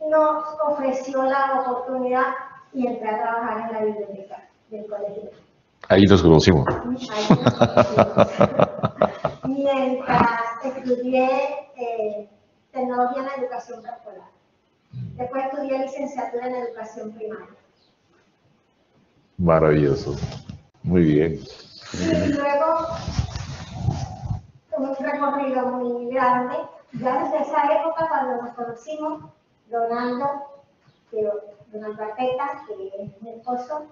nos ofreció la oportunidad y entré a trabajar en la biblioteca del colegio. Ahí nos conocimos. Mientras estudié tecnología en educación preescolar. Después estudié licenciatura en educación primaria. Maravilloso. Muy bien. Y luego un recorrido muy grande. Ya desde esa época, cuando nos conocimos, Donaldo Arteta, que es mi esposo,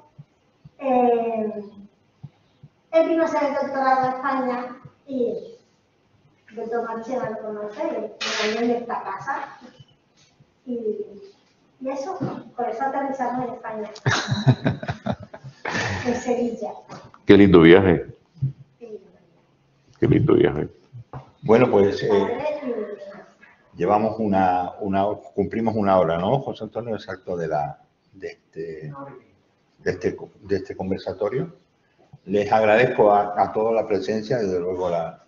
él vino a hacer el doctorado en España y el doctor Marchena lo conoce, me en esta casa. Y eso, por eso aterrizamos en España, en Sevilla. Qué lindo viaje. Qué lindo viaje. Bueno, pues llevamos cumplimos una hora, ¿no, José Antonio? Exacto, de este conversatorio. Les agradezco a todos la presencia, desde luego la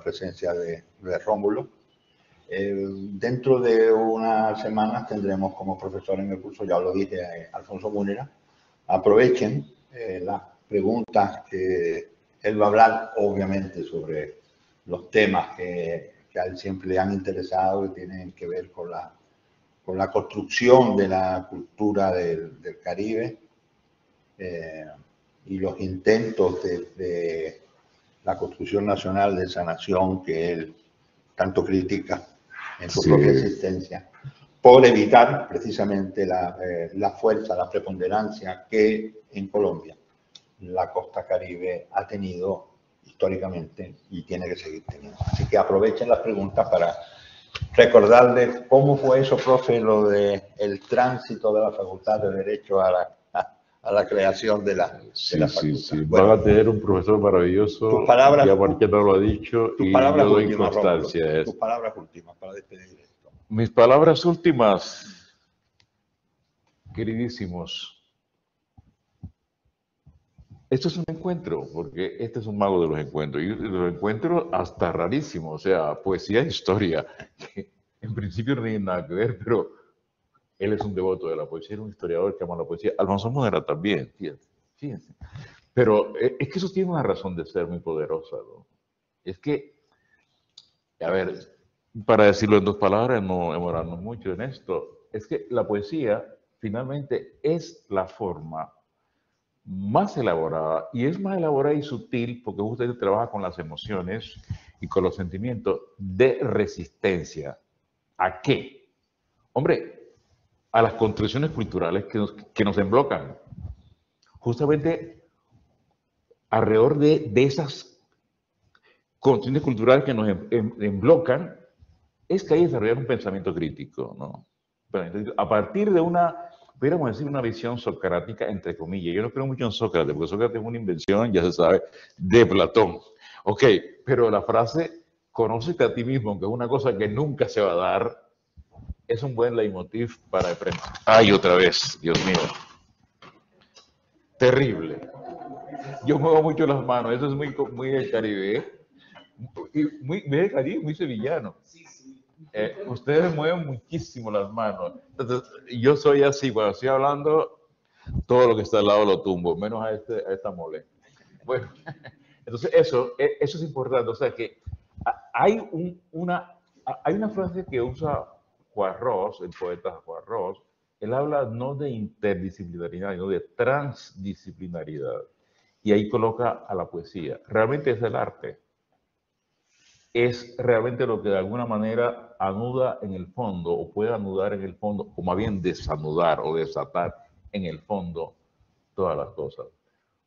presencia de Rómulo. Dentro de unas semanas tendremos como profesor en el curso, ya lo dije, Alfonso Múnera. Aprovechen las preguntas que él va a hablar, obviamente, sobre los temas que a él siempre le han interesado y tienen que ver con la construcción de la cultura del Caribe y los intentos de la construcción nacional de esa nación que él tanto critica en su propia existencia, por evitar precisamente la fuerza, la preponderancia que en Colombia la costa caribe ha tenido históricamente y tiene que seguir teniendo. Así que aprovechen las preguntas para recordarles cómo fue eso, profe, lo del tránsito de la Facultad de Derecho a la creación de la facultad. Sí. Bueno, van a tener un profesor maravilloso, tus palabras, ya Marqueta lo ha dicho, y yo doy constancia de eso. Tus palabras últimas para despedir esto. Mis palabras últimas, queridísimos. Esto es un encuentro, porque este es un mago de los encuentros, y los encuentros hasta rarísimos, o sea, poesía e historia, que en principio no tienen nada que ver, pero Él es un devoto de la poesía, era un historiador que ama la poesía. Alfonso Mujica también, fíjense. Pero es que eso tiene una razón de ser muy poderosa, ¿no? Es que, a ver, para decirlo en 2 palabras, no demorarnos mucho en esto, es que la poesía finalmente es la forma más elaborada, y es más elaborada y sutil porque justamente trabaja con las emociones y con los sentimientos de resistencia. ¿A qué? Hombre, a las construcciones culturales que nos emblocan. Justamente alrededor de esas construcciones culturales que nos emblocan, es que hay que desarrollar un pensamiento crítico, ¿no? A partir de pudiéramos decir, una visión socrática, entre comillas. Yo no creo mucho en Sócrates, porque Sócrates es una invención, ya se sabe, de Platón. Ok, pero la frase, conócete a ti mismo, que es una cosa que nunca se va a dar, es un buen leitmotiv para aprender. ¡Ay, otra vez! Dios mío. Terrible. Yo muevo mucho las manos, eso es muy del Caribe, ¿eh? Y muy del Caribe, muy sevillano. Ustedes mueven muchísimo las manos. Entonces, yo soy así, cuando estoy hablando, todo lo que está al lado lo tumbo, menos a esta mole. Bueno, entonces eso es importante. O sea que hay una frase que usa Juan Ros, el poeta Juan Ros. Él habla no de interdisciplinaridad, sino de transdisciplinaridad. Y ahí coloca a la poesía. Realmente es el arte. Es realmente lo que de alguna manera anuda en el fondo, o puede anudar en el fondo, o más bien desanudar o desatar en el fondo todas las cosas.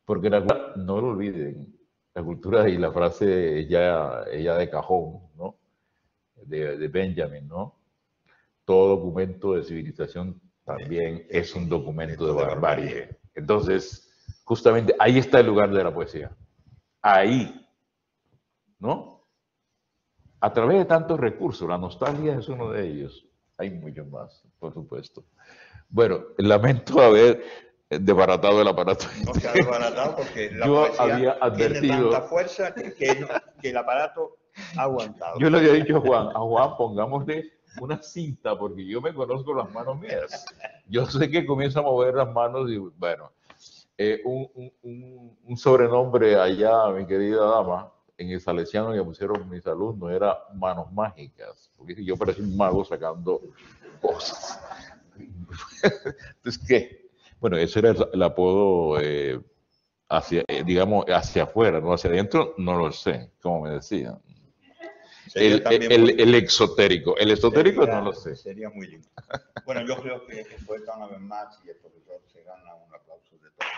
Porque la cultura, no lo olviden, la cultura, y la frase ya de cajón, ¿no? De Benjamin, ¿no? Todo documento de civilización también es un documento de barbarie. Entonces, justamente ahí está el lugar de la poesía. Ahí, ¿no? A través de tantos recursos, la nostalgia es uno de ellos. Hay muchos más, por supuesto. Bueno, lamento haber desbaratado el aparato. No se ha desbaratado porque la Yo poesía había advertido, tiene tanta fuerza que el aparato ha aguantado. yo le había dicho a Juan, pongámosle una cinta, porque yo me conozco las manos mías. Yo sé que comienzo a mover las manos y, bueno, un sobrenombre allá, mi querida dama, en el Salesiano que pusieron mis alumnos, era manos mágicas, porque yo parecía un mago sacando cosas. Entonces, ¿qué? Bueno, ese era el apodo digamos, hacia afuera, no hacia adentro, no lo sé, como me decían. El exotérico. El esotérico no lo sé. Sería muy lindo. Bueno, yo creo que fue una vez más y el profesor se gana un aplauso de todos.